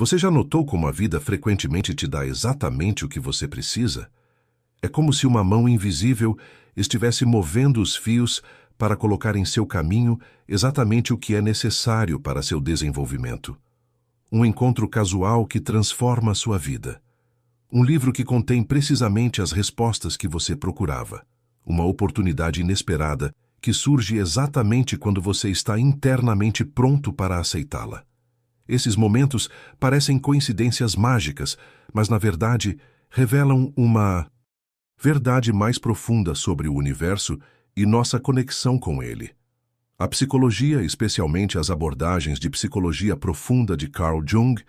Você já notou como a vida frequentemente te dá exatamente o que você precisa? É como se uma mão invisível estivesse movendo os fios para colocar em seu caminho exatamente o que é necessário para seu desenvolvimento. Um encontro casual que transforma a sua vida. Um livro que contém precisamente as respostas que você procurava. Uma oportunidade inesperada que surge exatamente quando você está internamente pronto para aceitá-la. Esses momentos parecem coincidências mágicas, mas na verdade revelam uma verdade mais profunda sobre o universo e nossa conexão com ele. A psicologia, especialmente as abordagens de psicologia profunda de Carl Jung,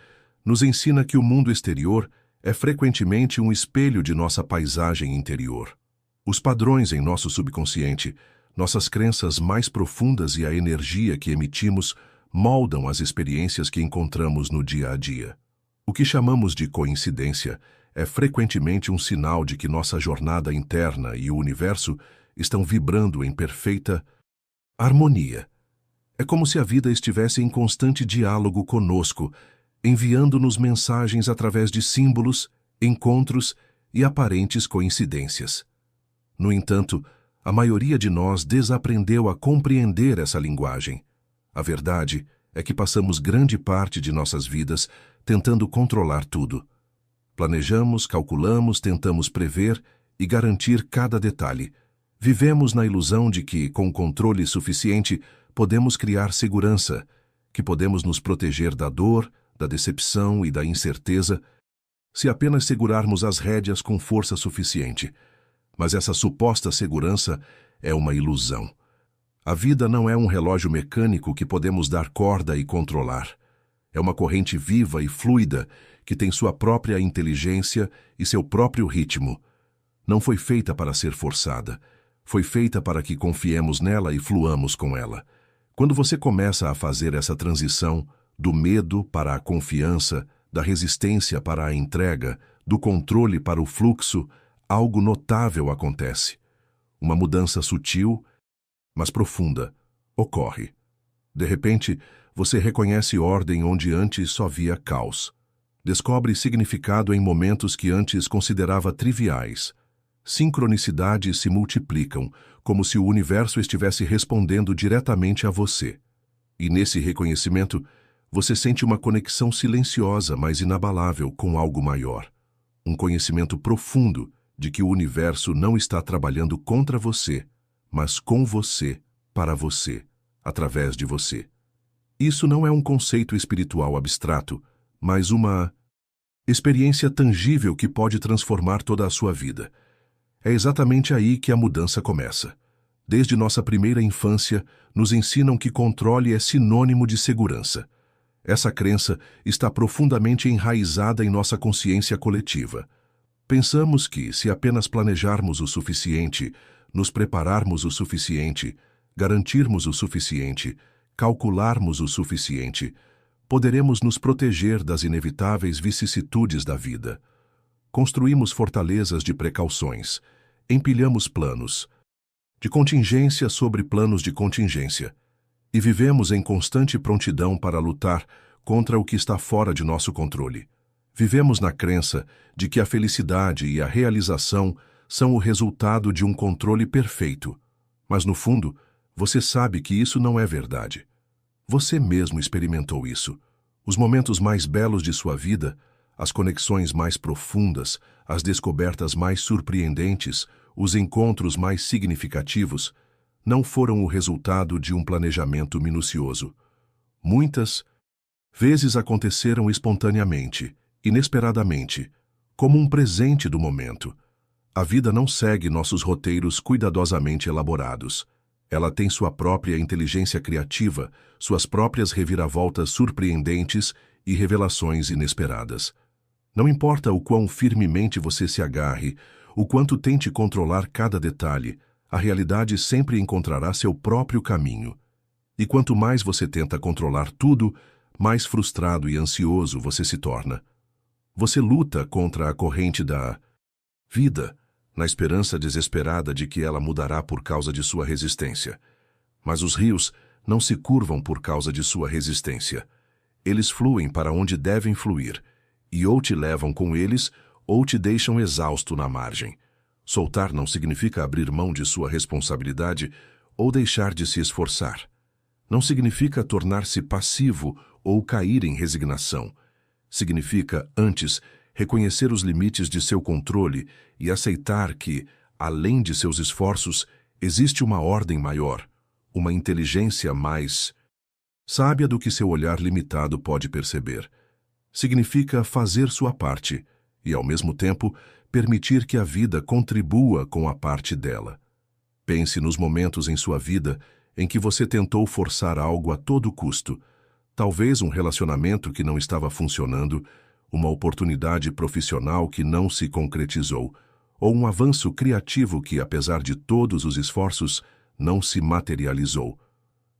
nos ensina que o mundo exterior é frequentemente um espelho de nossa paisagem interior. Os padrões em nosso subconsciente, nossas crenças mais profundas e a energia que emitimos moldam as experiências que encontramos no dia a dia. O que chamamos de coincidência é frequentemente um sinal de que nossa jornada interna e o universo estão vibrando em perfeita harmonia. É como se a vida estivesse em constante diálogo conosco, enviando-nos mensagens através de símbolos, encontros e aparentes coincidências. No entanto, a maioria de nós desaprendeu a compreender essa linguagem. A verdade é que passamos grande parte de nossas vidas tentando controlar tudo. Planejamos, calculamos, tentamos prever e garantir cada detalhe. Vivemos na ilusão de que, com controle suficiente, podemos criar segurança, que podemos nos proteger da dor, da decepção e da incerteza, se apenas segurarmos as rédeas com força suficiente. Mas essa suposta segurança é uma ilusão. A vida não é um relógio mecânico que podemos dar corda e controlar. É uma corrente viva e fluida que tem sua própria inteligência e seu próprio ritmo. Não foi feita para ser forçada. Foi feita para que confiemos nela e fluamos com ela. Quando você começa a fazer essa transição do medo para a confiança, da resistência para a entrega, do controle para o fluxo, algo notável acontece. Uma mudança sutil, mas profunda, ocorre. De repente, você reconhece ordem onde antes só via caos. Descobre significado em momentos que antes considerava triviais. Sincronicidades se multiplicam, como se o universo estivesse respondendo diretamente a você. E nesse reconhecimento, você sente uma conexão silenciosa, mas inabalável com algo maior. Um conhecimento profundo de que o universo não está trabalhando contra você, mas com você, para você, através de você. Isso não é um conceito espiritual abstrato, mas uma experiência tangível que pode transformar toda a sua vida. É exatamente aí que a mudança começa. Desde nossa primeira infância, nos ensinam que controle é sinônimo de segurança. Essa crença está profundamente enraizada em nossa consciência coletiva. Pensamos que, se apenas planejarmos o suficiente, nos prepararmos o suficiente, garantirmos o suficiente, calcularmos o suficiente, poderemos nos proteger das inevitáveis vicissitudes da vida. Construímos fortalezas de precauções, empilhamos planos, de contingência sobre planos de contingência, e vivemos em constante prontidão para lutar contra o que está fora de nosso controle. Vivemos na crença de que a felicidade e a realização são o resultado de um controle perfeito. Mas, no fundo, você sabe que isso não é verdade. Você mesmo experimentou isso. Os momentos mais belos de sua vida, as conexões mais profundas, as descobertas mais surpreendentes, os encontros mais significativos, não foram o resultado de um planejamento minucioso. Muitas vezes aconteceram espontaneamente, inesperadamente, como um presente do momento. A vida não segue nossos roteiros cuidadosamente elaborados. Ela tem sua própria inteligência criativa, suas próprias reviravoltas surpreendentes e revelações inesperadas. Não importa o quão firmemente você se agarre, o quanto tente controlar cada detalhe, a realidade sempre encontrará seu próprio caminho. E quanto mais você tenta controlar tudo, mais frustrado e ansioso você se torna. Você luta contra a corrente da vida, na esperança desesperada de que ela mudará por causa de sua resistência. Mas os rios não se curvam por causa de sua resistência. Eles fluem para onde devem fluir, e ou te levam com eles, ou te deixam exausto na margem. Soltar não significa abrir mão de sua responsabilidade ou deixar de se esforçar. Não significa tornar-se passivo ou cair em resignação. Significa, antes, reconhecer os limites de seu controle e aceitar que, além de seus esforços, existe uma ordem maior, uma inteligência mais sábia do que seu olhar limitado pode perceber. Significa fazer sua parte e, ao mesmo tempo, permitir que a vida contribua com a parte dela. Pense nos momentos em sua vida em que você tentou forçar algo a todo custo, talvez um relacionamento que não estava funcionando, uma oportunidade profissional que não se concretizou, ou um avanço criativo que, apesar de todos os esforços, não se materializou.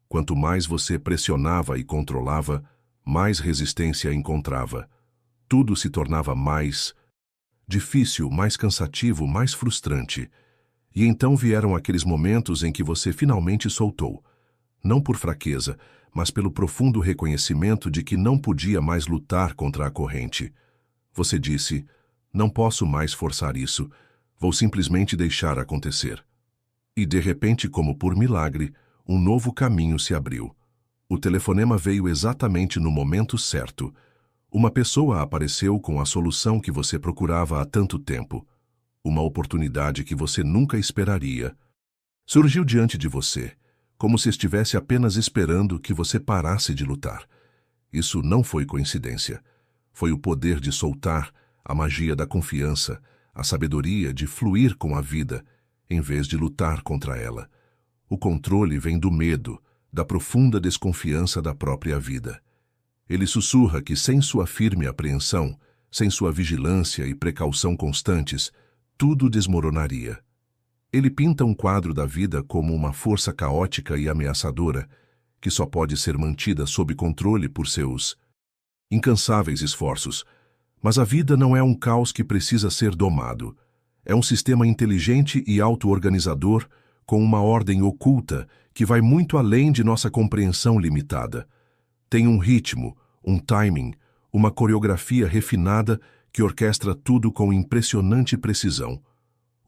Quanto mais você pressionava e controlava, mais resistência encontrava. Tudo se tornava mais difícil, mais cansativo, mais frustrante. E então vieram aqueles momentos em que você finalmente soltou, não por fraqueza, mas pelo profundo reconhecimento de que não podia mais lutar contra a corrente. Você disse, não posso mais forçar isso, vou simplesmente deixar acontecer. E de repente, como por milagre, um novo caminho se abriu. O telefonema veio exatamente no momento certo. Uma pessoa apareceu com a solução que você procurava há tanto tempo. Uma oportunidade que você nunca esperaria. Surgiu diante de você, como se estivesse apenas esperando que você parasse de lutar. Isso não foi coincidência. Foi o poder de soltar, a magia da confiança, a sabedoria de fluir com a vida, em vez de lutar contra ela. O controle vem do medo, da profunda desconfiança da própria vida. Ele sussurra que sem sua firme apreensão, sem sua vigilância e precaução constantes, tudo desmoronaria. Ele pinta um quadro da vida como uma força caótica e ameaçadora, que só pode ser mantida sob controle por seus incansáveis esforços. Mas a vida não é um caos que precisa ser domado. É um sistema inteligente e auto-organizador com uma ordem oculta que vai muito além de nossa compreensão limitada. Tem um ritmo, um timing, uma coreografia refinada que orquestra tudo com impressionante precisão.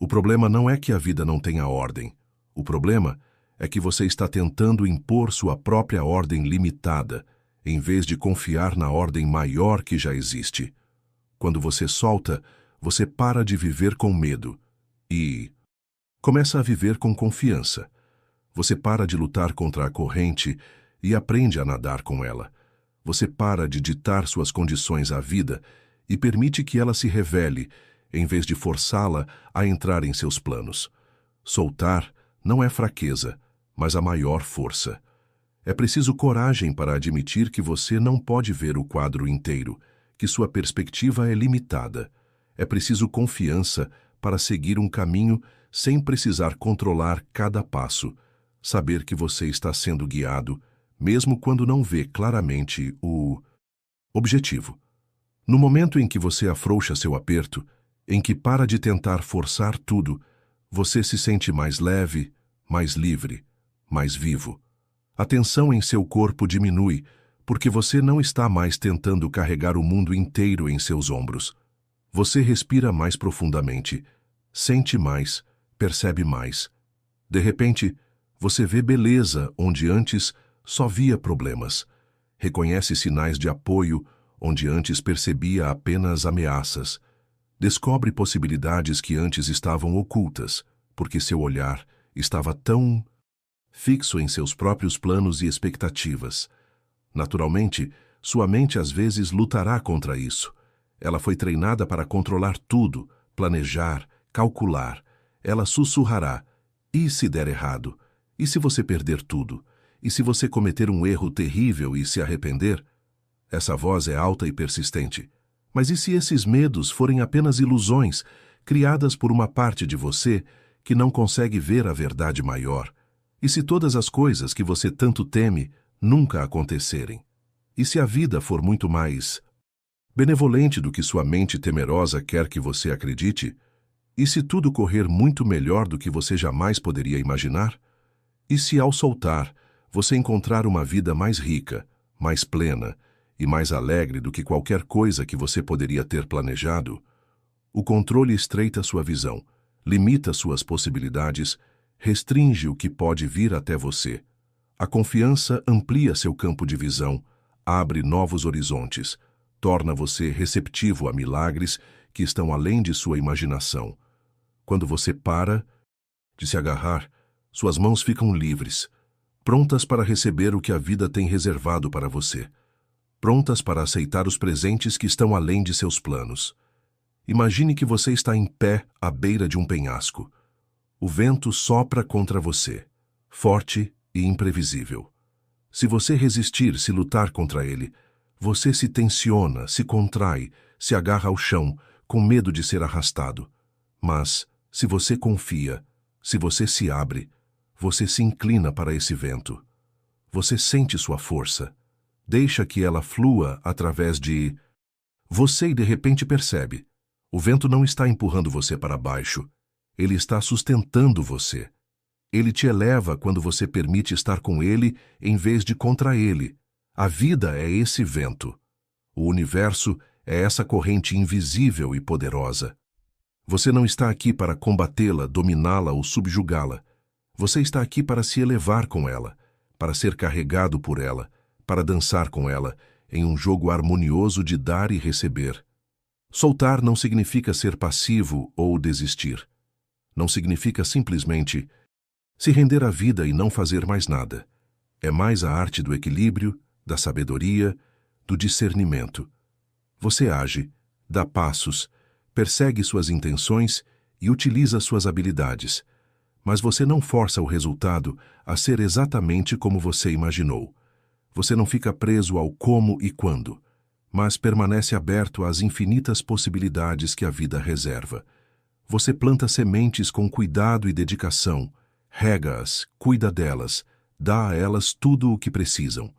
O problema não é que a vida não tenha ordem. O problema é que você está tentando impor sua própria ordem limitada, em vez de confiar na ordem maior que já existe. Quando você solta, você para de viver com medo e começa a viver com confiança. Você para de lutar contra a corrente e aprende a nadar com ela. Você para de ditar suas condições à vida e permite que ela se revele, em vez de forçá-la a entrar em seus planos. Soltar não é fraqueza, mas a maior força. É preciso coragem para admitir que você não pode ver o quadro inteiro, que sua perspectiva é limitada. É preciso confiança para seguir um caminho sem precisar controlar cada passo, saber que você está sendo guiado, mesmo quando não vê claramente o objetivo. No momento em que você afrouxa seu aperto, em que para de tentar forçar tudo, você se sente mais leve, mais livre, mais vivo. A tensão em seu corpo diminui, porque você não está mais tentando carregar o mundo inteiro em seus ombros. Você respira mais profundamente, sente mais, percebe mais. De repente, você vê beleza onde antes só via problemas. Reconhece sinais de apoio onde antes percebia apenas ameaças. Descobre possibilidades que antes estavam ocultas, porque seu olhar estava tão fixo em seus próprios planos e expectativas. Naturalmente, sua mente às vezes lutará contra isso. Ela foi treinada para controlar tudo, planejar, calcular. Ela sussurrará: e se der errado? E se você perder tudo? E se você cometer um erro terrível e se arrepender? Essa voz é alta e persistente. Mas e se esses medos forem apenas ilusões, criadas por uma parte de você que não consegue ver a verdade maior? E se todas as coisas que você tanto teme nunca acontecerem? E se a vida for muito mais benevolente do que sua mente temerosa quer que você acredite? E se tudo correr muito melhor do que você jamais poderia imaginar? E se, ao soltar, você encontrar uma vida mais rica, mais plena, e mais alegre do que qualquer coisa que você poderia ter planejado. O controle estreita sua visão, limita suas possibilidades, restringe o que pode vir até você. A confiança amplia seu campo de visão, abre novos horizontes, torna você receptivo a milagres que estão além de sua imaginação. Quando você para de se agarrar, suas mãos ficam livres, prontas para receber o que a vida tem reservado para você, prontas para aceitar os presentes que estão além de seus planos. Imagine que você está em pé à beira de um penhasco. O vento sopra contra você, forte e imprevisível. Se você resistir, se lutar contra ele, você se tensiona, se contrai, se agarra ao chão, com medo de ser arrastado. Mas, se você confia, se você se abre, você se inclina para esse vento. Você sente sua força. Deixa que ela flua através de você e de repente percebe. O vento não está empurrando você para baixo. Ele está sustentando você. Ele te eleva quando você permite estar com ele em vez de contra ele. A vida é esse vento. O universo é essa corrente invisível e poderosa. Você não está aqui para combatê-la, dominá-la ou subjugá-la. Você está aqui para se elevar com ela, para ser carregado por ela, para dançar com ela, em um jogo harmonioso de dar e receber. Soltar não significa ser passivo ou desistir. Não significa simplesmente se render à vida e não fazer mais nada. É mais a arte do equilíbrio, da sabedoria, do discernimento. Você age, dá passos, persegue suas intenções e utiliza suas habilidades, mas você não força o resultado a ser exatamente como você imaginou. Você não fica preso ao como e quando, mas permanece aberto às infinitas possibilidades que a vida reserva. Você planta sementes com cuidado e dedicação, rega-as, cuida delas, dá a elas tudo o que precisam.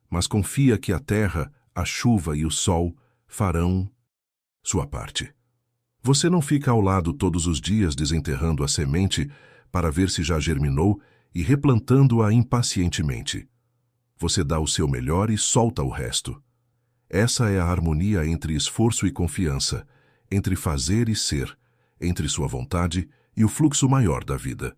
Mas confia que a terra, a chuva e o sol farão sua parte. Você não fica ao lado todos os dias desenterrando a semente para ver se já germinou e replantando-a impacientemente. Você dá o seu melhor e solta o resto. Essa é a harmonia entre esforço e confiança, entre fazer e ser, entre sua vontade e o fluxo maior da vida.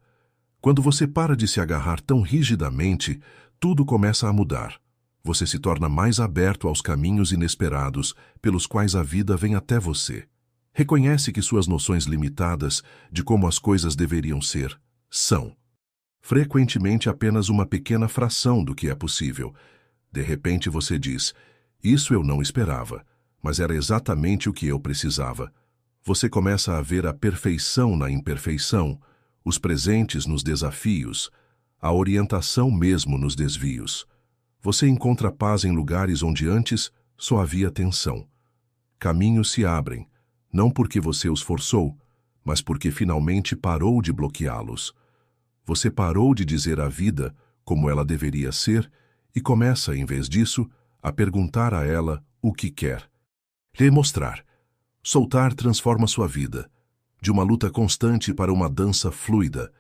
Quando você para de se agarrar tão rigidamente, tudo começa a mudar. Você se torna mais aberto aos caminhos inesperados pelos quais a vida vem até você. Reconhece que suas noções limitadas de como as coisas deveriam ser, são, frequentemente, apenas uma pequena fração do que é possível. De repente você diz, isso eu não esperava, mas era exatamente o que eu precisava. Você começa a ver a perfeição na imperfeição, os presentes nos desafios, a orientação mesmo nos desvios. Você encontra paz em lugares onde antes só havia tensão. Caminhos se abrem, não porque você os forçou, mas porque finalmente parou de bloqueá-los. Você parou de dizer à vida como ela deveria ser e começa, em vez disso, a perguntar a ela o que quer. Lhe mostrar. Soltar transforma sua vida, de uma luta constante para uma dança fluida,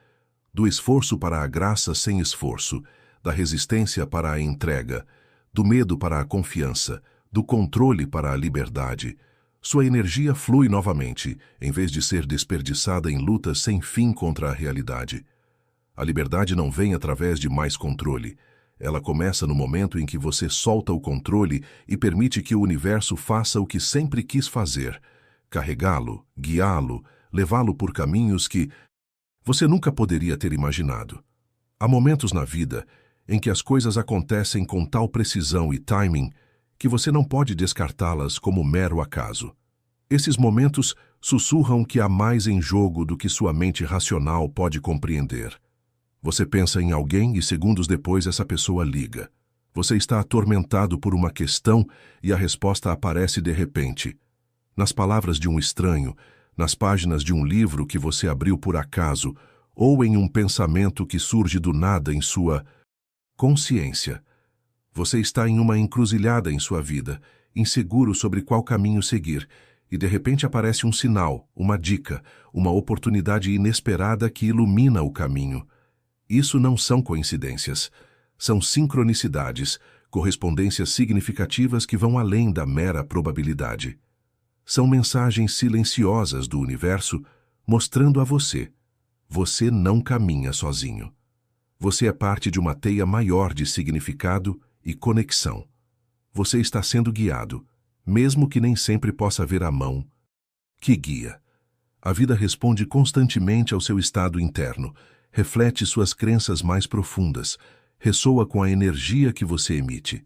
do esforço para a graça sem esforço, da resistência para a entrega, do medo para a confiança, do controle para a liberdade. Sua energia flui novamente, em vez de ser desperdiçada em lutas sem fim contra a realidade. A liberdade não vem através de mais controle. Ela começa no momento em que você solta o controle e permite que o universo faça o que sempre quis fazer, carregá-lo, guiá-lo, levá-lo por caminhos que você nunca poderia ter imaginado. Há momentos na vida em que as coisas acontecem com tal precisão e timing que você não pode descartá-las como mero acaso. Esses momentos sussurram que há mais em jogo do que sua mente racional pode compreender. Você pensa em alguém e segundos depois essa pessoa liga. Você está atormentado por uma questão e a resposta aparece de repente. Nas palavras de um estranho, nas páginas de um livro que você abriu por acaso, ou em um pensamento que surge do nada em sua consciência. Você está em uma encruzilhada em sua vida, inseguro sobre qual caminho seguir, e de repente aparece um sinal, uma dica, uma oportunidade inesperada que ilumina o caminho. Isso não são coincidências, são sincronicidades, correspondências significativas que vão além da mera probabilidade. São mensagens silenciosas do universo mostrando a você: você não caminha sozinho. Você é parte de uma teia maior de significado e conexão. Você está sendo guiado, mesmo que nem sempre possa ver a mão que guia. A vida responde constantemente ao seu estado interno, reflete suas crenças mais profundas, ressoa com a energia que você emite.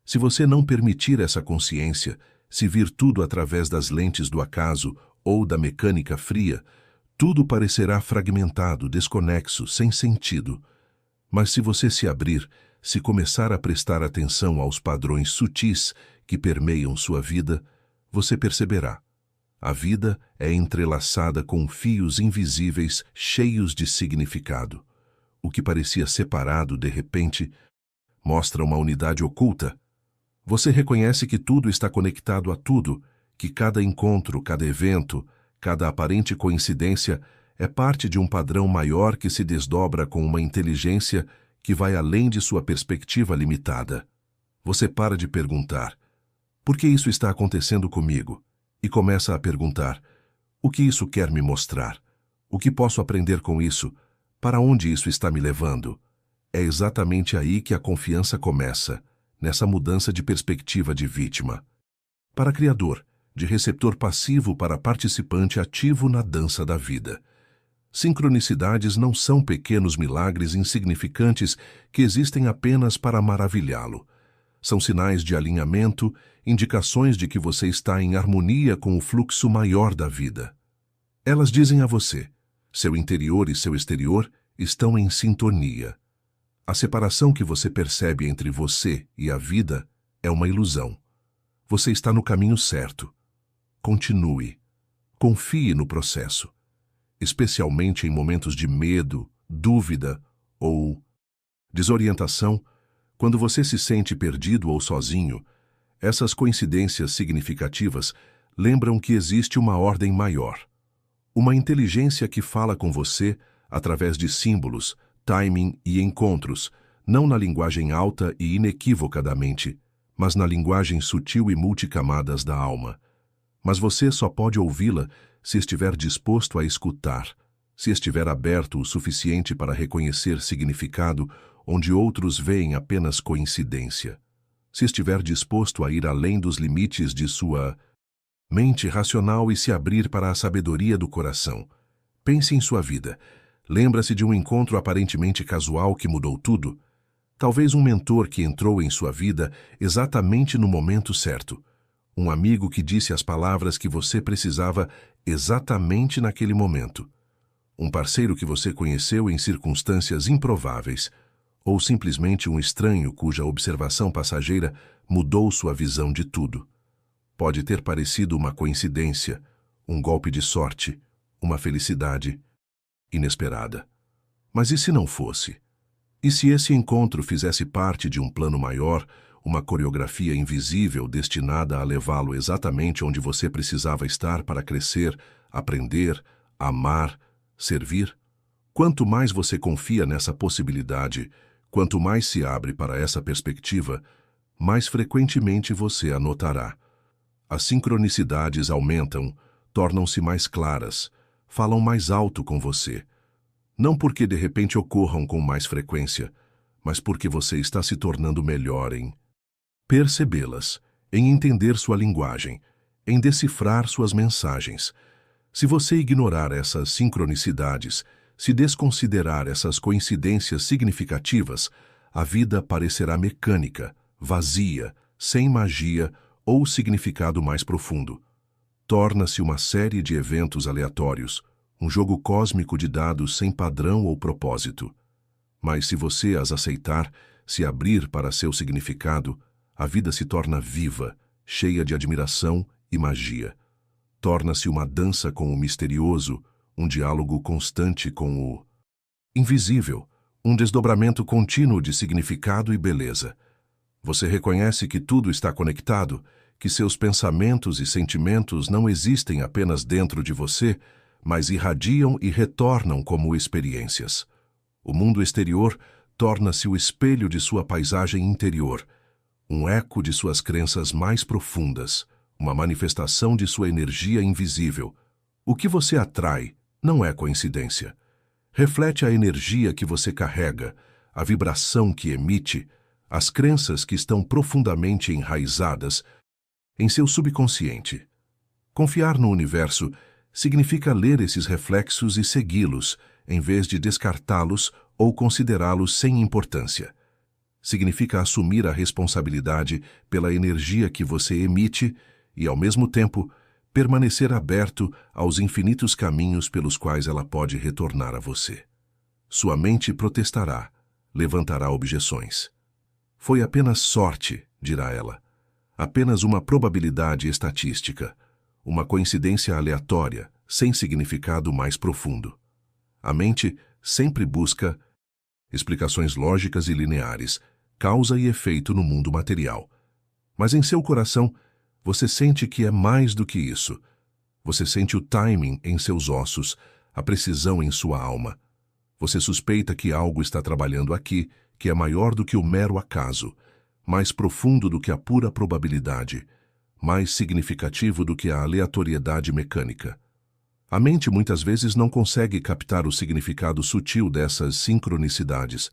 Se você não permitir essa consciência, se vir tudo através das lentes do acaso ou da mecânica fria, tudo parecerá fragmentado, desconexo, sem sentido. Mas se você se abrir, se começar a prestar atenção aos padrões sutis que permeiam sua vida, você perceberá. A vida é entrelaçada com fios invisíveis cheios de significado. O que parecia separado, de repente, mostra uma unidade oculta. Você reconhece que tudo está conectado a tudo, que cada encontro, cada evento, cada aparente coincidência é parte de um padrão maior que se desdobra com uma inteligência que vai além de sua perspectiva limitada. Você para de perguntar: por que isso está acontecendo comigo? E começa a perguntar: o que isso quer me mostrar? O que posso aprender com isso? Para onde isso está me levando? É exatamente aí que a confiança começa, nessa mudança de perspectiva de vítima para criador, de receptor passivo para participante ativo na dança da vida. Sincronicidades não são pequenos milagres insignificantes que existem apenas para maravilhá-lo. São sinais de alinhamento, indicações de que você está em harmonia com o fluxo maior da vida. Elas dizem a você: seu interior e seu exterior estão em sintonia. A separação que você percebe entre você e a vida é uma ilusão. Você está no caminho certo. Continue. Confie no processo. Especialmente em momentos de medo, dúvida ou desorientação, quando você se sente perdido ou sozinho, essas coincidências significativas lembram que existe uma ordem maior. Uma inteligência que fala com você através de símbolos, timing e encontros, não na linguagem alta e inequívoca da mente, mas na linguagem sutil e multicamadas da alma. Mas você só pode ouvi-la se estiver disposto a escutar, se estiver aberto o suficiente para reconhecer significado onde outros veem apenas coincidência, se estiver disposto a ir além dos limites de sua mente racional e se abrir para a sabedoria do coração. Pense em sua vida. Lembra-se de um encontro aparentemente casual que mudou tudo? Talvez um mentor que entrou em sua vida exatamente no momento certo. Um amigo que disse as palavras que você precisava exatamente naquele momento. Um parceiro que você conheceu em circunstâncias improváveis. Ou simplesmente um estranho cuja observação passageira mudou sua visão de tudo. Pode ter parecido uma coincidência, um golpe de sorte, uma felicidade inesperada. Mas e se não fosse? E se esse encontro fizesse parte de um plano maior, uma coreografia invisível destinada a levá-lo exatamente onde você precisava estar para crescer, aprender, amar, servir? Quanto mais você confia nessa possibilidade, quanto mais se abre para essa perspectiva, mais frequentemente você a notará. As sincronicidades aumentam, tornam-se mais claras, falam mais alto com você. Não porque de repente ocorram com mais frequência, mas porque você está se tornando melhor em percebê-las, em entender sua linguagem, em decifrar suas mensagens. Se você ignorar essas sincronicidades, se desconsiderar essas coincidências significativas, a vida parecerá mecânica, vazia, sem magia ou significado mais profundo. Torna-se uma série de eventos aleatórios, um jogo cósmico de dados sem padrão ou propósito. Mas se você as aceitar, se abrir para seu significado, a vida se torna viva, cheia de admiração e magia. Torna-se uma dança com o misterioso, um diálogo constante com o invisível, um desdobramento contínuo de significado e beleza. Você reconhece que tudo está conectado, que seus pensamentos e sentimentos não existem apenas dentro de você, mas irradiam e retornam como experiências. O mundo exterior torna-se o espelho de sua paisagem interior. um eco de suas crenças mais profundas, uma manifestação de sua energia invisível. O que você atrai não é coincidência. Reflete a energia que você carrega, a vibração que emite, as crenças que estão profundamente enraizadas em seu subconsciente. Confiar no universo significa ler esses reflexos e segui-los, em vez de descartá-los ou considerá-los sem importância. Significa assumir a responsabilidade pela energia que você emite e, ao mesmo tempo, permanecer aberto aos infinitos caminhos pelos quais ela pode retornar a você. Sua mente protestará, levantará objeções. Foi apenas sorte, dirá ela. Apenas uma probabilidade estatística, uma coincidência aleatória, sem significado mais profundo. A mente sempre busca explicações lógicas e lineares, causa e efeito no mundo material. Mas em seu coração, você sente que é mais do que isso. Você sente o timing em seus ossos, a precisão em sua alma. Você suspeita que algo está trabalhando aqui, que é maior do que o mero acaso, mais profundo do que a pura probabilidade, mais significativo do que a aleatoriedade mecânica. A mente muitas vezes não consegue captar o significado sutil dessas sincronicidades,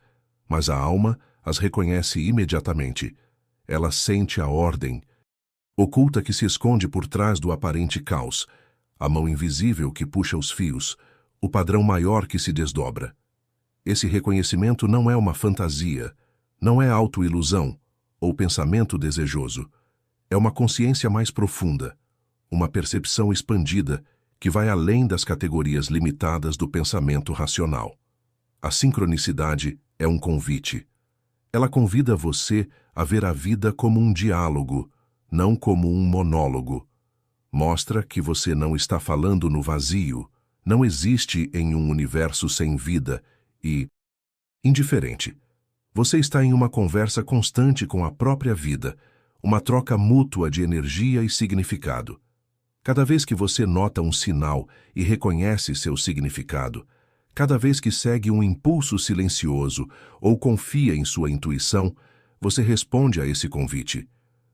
mas a alma as reconhece imediatamente. Ela sente a ordem oculta que se esconde por trás do aparente caos, a mão invisível que puxa os fios, o padrão maior que se desdobra. Esse reconhecimento não é uma fantasia, não é autoilusão ou pensamento desejoso. É uma consciência mais profunda, uma percepção expandida que vai além das categorias limitadas do pensamento racional. A sincronicidade é um convite. Ela convida você a ver a vida como um diálogo, não como um monólogo. Mostra que você não está falando no vazio, não existe em um universo sem vida e indiferente. Você está em uma conversa constante com a própria vida, uma troca mútua de energia e significado. Cada vez que você nota um sinal e reconhece seu significado, cada vez que segue um impulso silencioso ou confia em sua intuição, você responde a esse convite.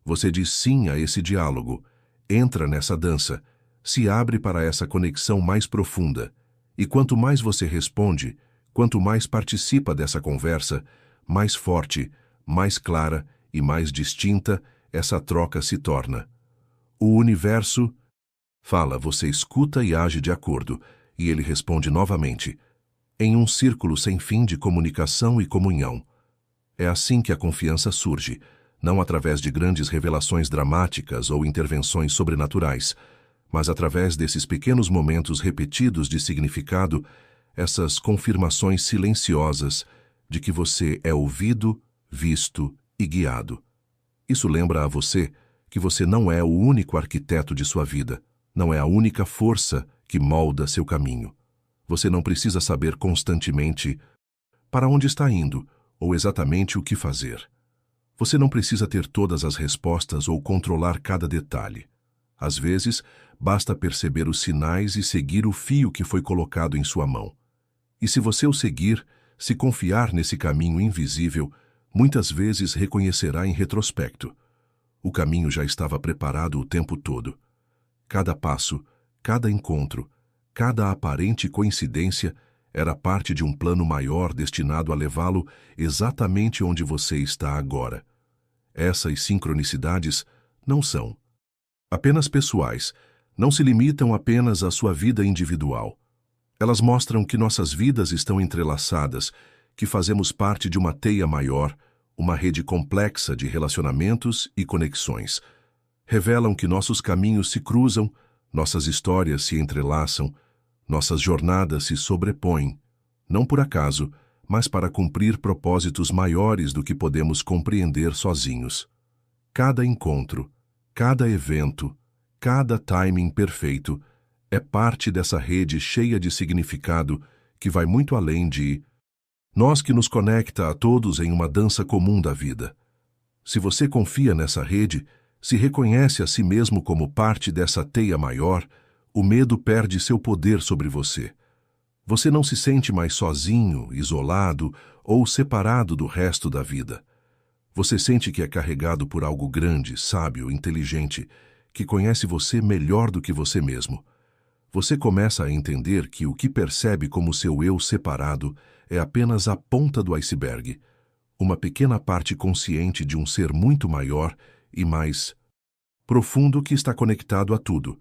Você diz sim a esse diálogo, entra nessa dança, se abre para essa conexão mais profunda. E quanto mais você responde, quanto mais participa dessa conversa, mais forte, mais clara e mais distinta essa troca se torna. O universo fala, você escuta e age de acordo, e ele responde novamente, em um círculo sem fim de comunicação e comunhão. É assim que a confiança surge, não através de grandes revelações dramáticas ou intervenções sobrenaturais, mas através desses pequenos momentos repetidos de significado, essas confirmações silenciosas de que você é ouvido, visto e guiado. Isso lembra a você que você não é o único arquiteto de sua vida, não é a única força que molda seu caminho. Você não precisa saber constantemente para onde está indo ou exatamente o que fazer. Você não precisa ter todas as respostas ou controlar cada detalhe. Às vezes, basta perceber os sinais e seguir o fio que foi colocado em sua mão. E se você o seguir, se confiar nesse caminho invisível, muitas vezes reconhecerá em retrospecto. O caminho já estava preparado o tempo todo. Cada passo, cada encontro, cada aparente coincidência era parte de um plano maior destinado a levá-lo exatamente onde você está agora. Essas sincronicidades não são apenas pessoais, não se limitam apenas à sua vida individual. Elas mostram que nossas vidas estão entrelaçadas, que fazemos parte de uma teia maior, uma rede complexa de relacionamentos e conexões. Revelam que nossos caminhos se cruzam, nossas histórias se entrelaçam, nossas jornadas se sobrepõem, não por acaso, mas para cumprir propósitos maiores do que podemos compreender sozinhos. Cada encontro, cada evento, cada timing perfeito é parte dessa rede cheia de significado que vai muito além de nós, que nos conecta a todos em uma dança comum da vida. Se você confia nessa rede, se reconhece a si mesmo como parte dessa teia maior, o medo perde seu poder sobre você. Você não se sente mais sozinho, isolado ou separado do resto da vida. Você sente que é carregado por algo grande, sábio, inteligente, que conhece você melhor do que você mesmo. Você começa a entender que o que percebe como seu eu separado é apenas a ponta do iceberg, uma pequena parte consciente de um ser muito maior e mais profundo que está conectado a tudo.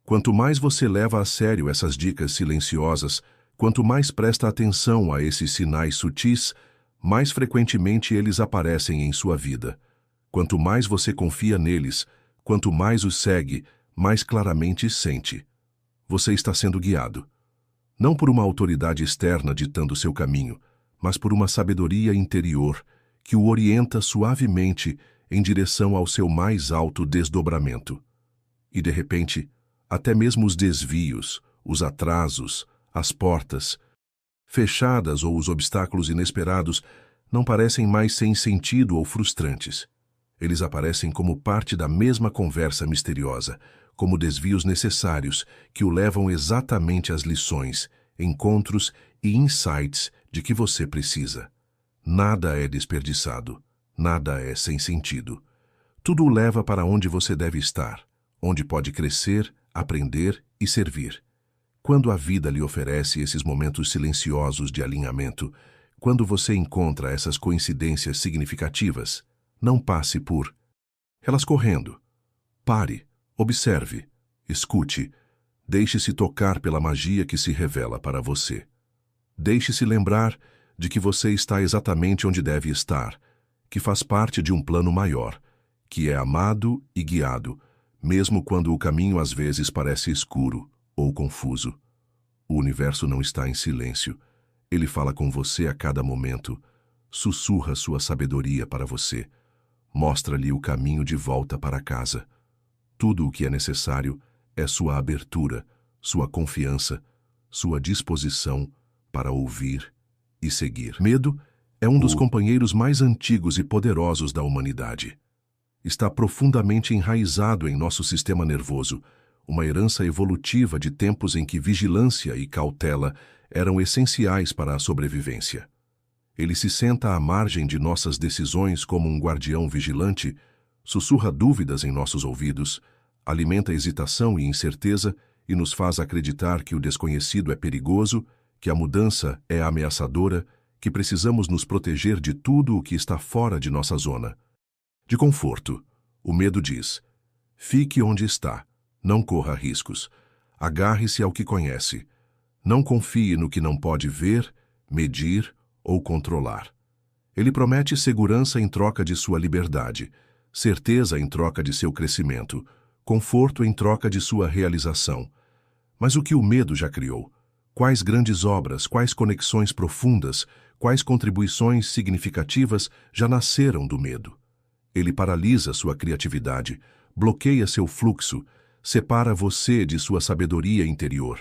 Quanto mais você leva a sério essas dicas silenciosas, quanto mais presta atenção a esses sinais sutis, mais frequentemente eles aparecem em sua vida. Quanto mais você confia neles, quanto mais os segue, mais claramente sente. Você está sendo guiado. Não por uma autoridade externa ditando seu caminho, mas por uma sabedoria interior que o orienta suavemente em direção ao seu mais alto desdobramento. E de repente, até mesmo os desvios, os atrasos, as portas fechadas ou os obstáculos inesperados não parecem mais sem sentido ou frustrantes. Eles aparecem como parte da mesma conversa misteriosa, como desvios necessários que o levam exatamente às lições, encontros e insights de que você precisa. Nada é desperdiçado, nada é sem sentido. Tudo o leva para onde você deve estar, onde pode crescer, aprender e servir. Quando a vida lhe oferece esses momentos silenciosos de alinhamento, quando você encontra essas coincidências significativas, não passe por elas correndo. Pare, observe, escute, deixe-se tocar pela magia que se revela para você. Deixe-se lembrar de que você está exatamente onde deve estar, que faz parte de um plano maior, que é amado e guiado, mesmo quando o caminho às vezes parece escuro ou confuso. O universo não está em silêncio. Ele fala com você a cada momento, sussurra sua sabedoria para você, mostra-lhe o caminho de volta para casa. Tudo o que é necessário é sua abertura, sua confiança, sua disposição para ouvir e seguir. Medo é um dos companheiros mais antigos e poderosos da humanidade. Está profundamente enraizado em nosso sistema nervoso, uma herança evolutiva de tempos em que vigilância e cautela eram essenciais para a sobrevivência. Ele se senta à margem de nossas decisões como um guardião vigilante, sussurra dúvidas em nossos ouvidos, alimenta hesitação e incerteza e nos faz acreditar que o desconhecido é perigoso, que a mudança é ameaçadora, que precisamos nos proteger de tudo o que está fora de nossa zona de conforto. O medo diz: fique onde está, não corra riscos, agarre-se ao que conhece, não confie no que não pode ver, medir ou controlar. Ele promete segurança em troca de sua liberdade, certeza em troca de seu crescimento, conforto em troca de sua realização. Mas o que o medo já criou? Quais grandes obras, quais conexões profundas, quais contribuições significativas já nasceram do medo? Ele paralisa sua criatividade, bloqueia seu fluxo, separa você de sua sabedoria interior.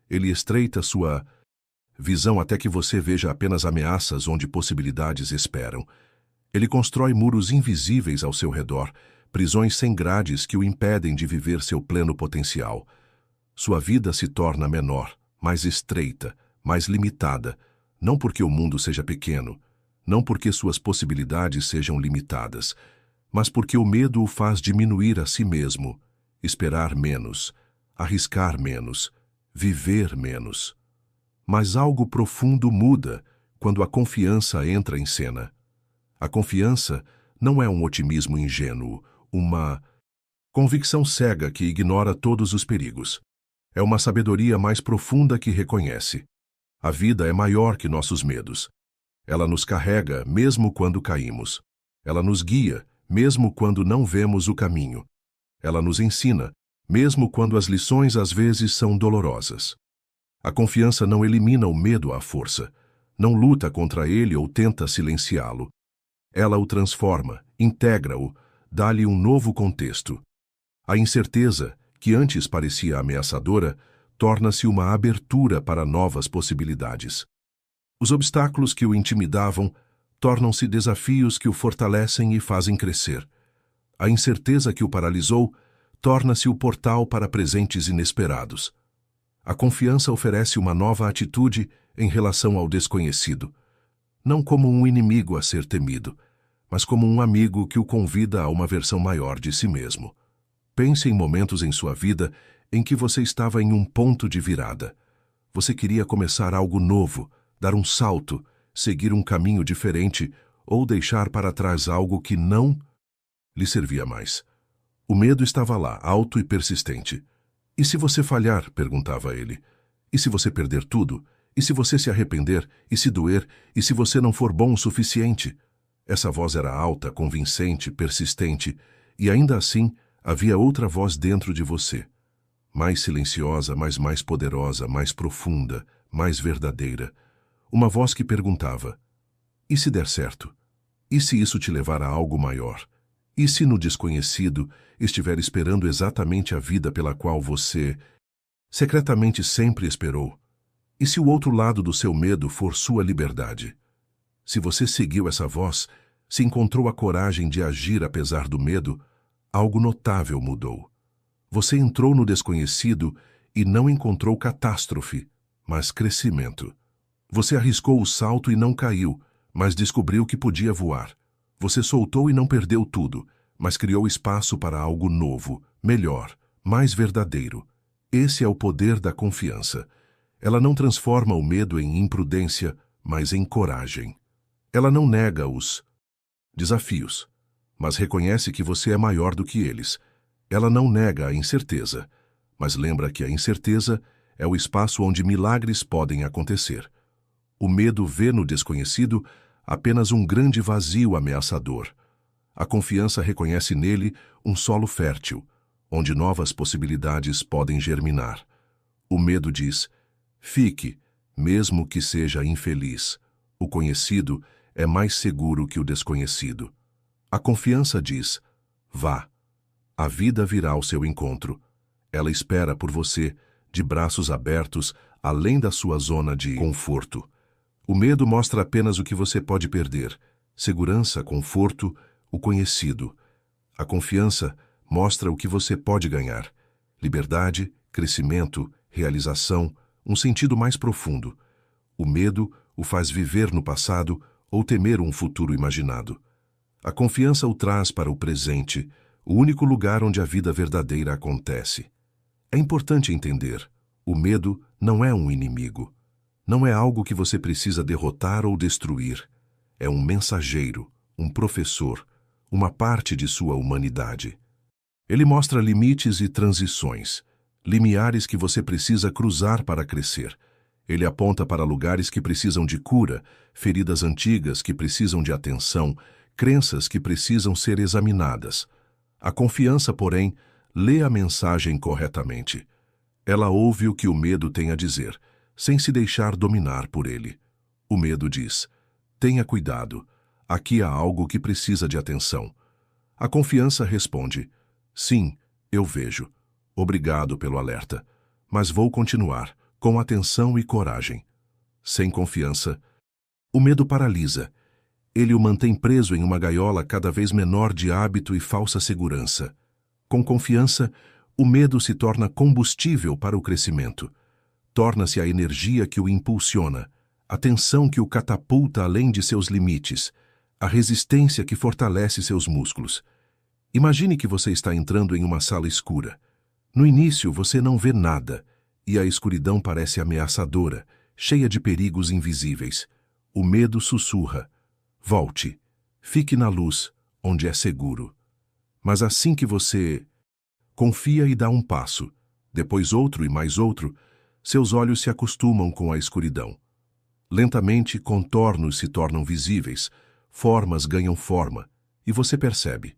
Ele estreita sua visão até que você veja apenas ameaças onde possibilidades esperam. Ele constrói muros invisíveis ao seu redor, prisões sem grades que o impedem de viver seu pleno potencial. Sua vida se torna menor, mais estreita, mais limitada, não porque o mundo seja pequeno, não porque suas possibilidades sejam limitadas, mas porque o medo o faz diminuir a si mesmo, esperar menos, arriscar menos, viver menos. Mas algo profundo muda quando a confiança entra em cena. A confiança não é um otimismo ingênuo, uma convicção cega que ignora todos os perigos. É uma sabedoria mais profunda que reconhece: a vida é maior que nossos medos. Ela nos carrega mesmo quando caímos. Ela nos guia mesmo quando não vemos o caminho. Ela nos ensina mesmo quando as lições às vezes são dolorosas. A confiança não elimina o medo à força, não luta contra ele ou tenta silenciá-lo. Ela o transforma, integra-o, dá-lhe um novo contexto. A incerteza, que antes parecia ameaçadora, torna-se uma abertura para novas possibilidades. Os obstáculos que o intimidavam tornam-se desafios que o fortalecem e fazem crescer. A incerteza que o paralisou torna-se o portal para presentes inesperados. A confiança oferece uma nova atitude em relação ao desconhecido, não como um inimigo a ser temido, mas como um amigo que o convida a uma versão maior de si mesmo. Pense em momentos em sua vida em que você estava em um ponto de virada. Você queria começar algo novo, dar um salto, seguir um caminho diferente ou deixar para trás algo que não lhe servia mais. O medo estava lá, alto e persistente. E se você falhar? Perguntava ele. E se você perder tudo? E se você se arrepender? E se doer? E se você não for bom o suficiente? Essa voz era alta, convincente, persistente, e ainda assim havia outra voz dentro de você. Mais silenciosa, mas mais poderosa, mais profunda, mais verdadeira. Uma voz que perguntava: e se der certo? E se isso te levar a algo maior? E se no desconhecido estiver esperando exatamente a vida pela qual você secretamente sempre esperou? E se o outro lado do seu medo for sua liberdade? Se você seguiu essa voz, se encontrou a coragem de agir apesar do medo, algo notável mudou. Você entrou no desconhecido e não encontrou catástrofe, mas crescimento. Você arriscou o salto e não caiu, mas descobriu que podia voar. Você soltou e não perdeu tudo, mas criou espaço para algo novo, melhor, mais verdadeiro. Esse é o poder da confiança. Ela não transforma o medo em imprudência, mas em coragem. Ela não nega os desafios, mas reconhece que você é maior do que eles. Ela não nega a incerteza, mas lembra que a incerteza é o espaço onde milagres podem acontecer. O medo vê no desconhecido apenas um grande vazio ameaçador. A confiança reconhece nele um solo fértil, onde novas possibilidades podem germinar. O medo diz: fique, mesmo que seja infeliz. O conhecido é mais seguro que o desconhecido. A confiança diz: vá. A vida virá ao seu encontro. Ela espera por você, de braços abertos, além da sua zona de conforto. O medo mostra apenas o que você pode perder: segurança, conforto, o conhecido. A confiança mostra o que você pode ganhar: liberdade, crescimento, realização, um sentido mais profundo. O medo o faz viver no passado ou temer um futuro imaginado. A confiança o traz para o presente, o único lugar onde a vida verdadeira acontece. É importante entender: o medo não é um inimigo. Não é algo que você precisa derrotar ou destruir. É um mensageiro, um professor, uma parte de sua humanidade. Ele mostra limites e transições, limiares que você precisa cruzar para crescer. Ele aponta para lugares que precisam de cura, feridas antigas que precisam de atenção, crenças que precisam ser examinadas. A confiança, porém, lê a mensagem corretamente. Ela ouve o que o medo tem a dizer, sem se deixar dominar por ele. O medo diz: tenha cuidado, aqui há algo que precisa de atenção. A confiança responde: sim, eu vejo. Obrigado pelo alerta, mas vou continuar, com atenção e coragem. Sem confiança, o medo paralisa. Ele o mantém preso em uma gaiola cada vez menor de hábito e falsa segurança. Com confiança, o medo se torna combustível para o crescimento. Torna-se a energia que o impulsiona, a tensão que o catapulta além de seus limites, a resistência que fortalece seus músculos. Imagine que você está entrando em uma sala escura. No início, você não vê nada, e a escuridão parece ameaçadora, cheia de perigos invisíveis. O medo sussurra: volte, fique na luz, onde é seguro. Mas assim que você confia e dá um passo, depois outro e mais outro, seus olhos se acostumam com a escuridão. Lentamente, contornos se tornam visíveis, formas ganham forma, e você percebe: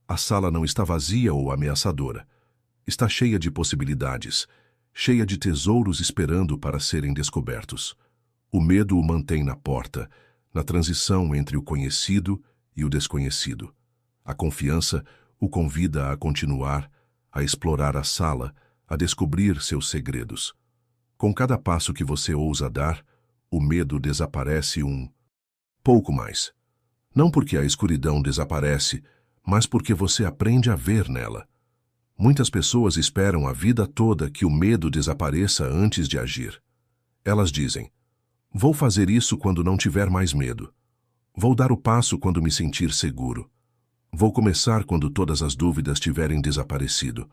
a sala não está vazia ou ameaçadora. Está cheia de possibilidades, cheia de tesouros esperando para serem descobertos. O medo o mantém na porta, na transição entre o conhecido e o desconhecido. A confiança o convida a continuar, a explorar a sala, a descobrir seus segredos. Com cada passo que você ousa dar, o medo desaparece um pouco mais. Não porque a escuridão desaparece, mas porque você aprende a ver nela. Muitas pessoas esperam a vida toda que o medo desapareça antes de agir. Elas dizem: vou fazer isso quando não tiver mais medo. Vou dar o passo quando me sentir seguro. Vou começar quando todas as dúvidas tiverem desaparecido.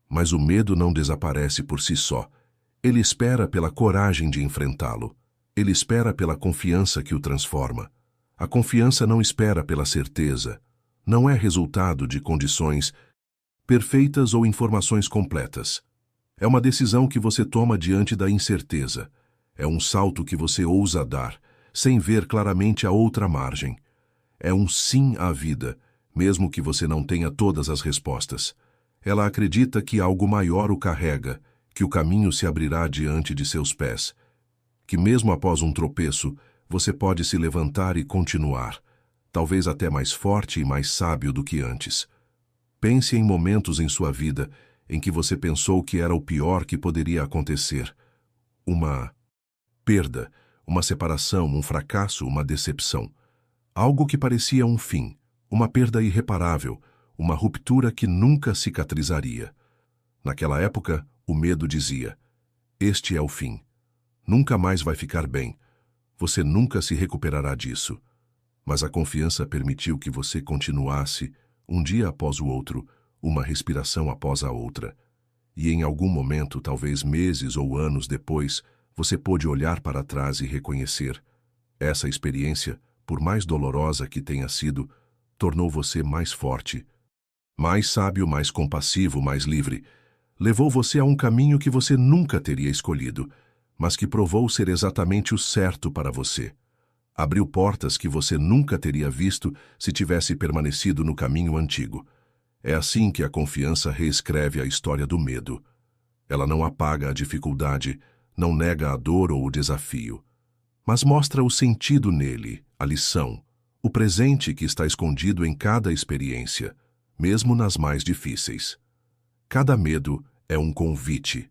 Mas o medo não desaparece por si só. Ele espera pela coragem de enfrentá-lo. Ele espera pela confiança que o transforma. A confiança não espera pela certeza. Não é resultado de condições perfeitas ou informações completas. É uma decisão que você toma diante da incerteza. É um salto que você ousa dar, sem ver claramente a outra margem. É um sim à vida, mesmo que você não tenha todas as respostas. Ela acredita que algo maior o carrega, que o caminho se abrirá diante de seus pés, que mesmo após um tropeço, você pode se levantar e continuar, talvez até mais forte e mais sábio do que antes. Pense em momentos em sua vida em que você pensou que era o pior que poderia acontecer. Uma perda, uma separação, um fracasso, uma decepção. Algo que parecia um fim, uma perda irreparável, uma ruptura que nunca cicatrizaria. Naquela época, o medo dizia: este é o fim. Nunca mais vai ficar bem. Você nunca se recuperará disso. Mas a confiança permitiu que você continuasse, um dia após o outro, uma respiração após a outra. E em algum momento, talvez meses ou anos depois, você pôde olhar para trás e reconhecer: essa experiência, por mais dolorosa que tenha sido, tornou você mais forte, mais sábio, mais compassivo, mais livre. Levou você a um caminho que você nunca teria escolhido, mas que provou ser exatamente o certo para você. Abriu portas que você nunca teria visto se tivesse permanecido no caminho antigo. É assim que a confiança reescreve a história do medo. Ela não apaga a dificuldade, não nega a dor ou o desafio, mas mostra o sentido nele, a lição, o presente que está escondido em cada experiência, mesmo nas mais difíceis. Cada medo é um convite.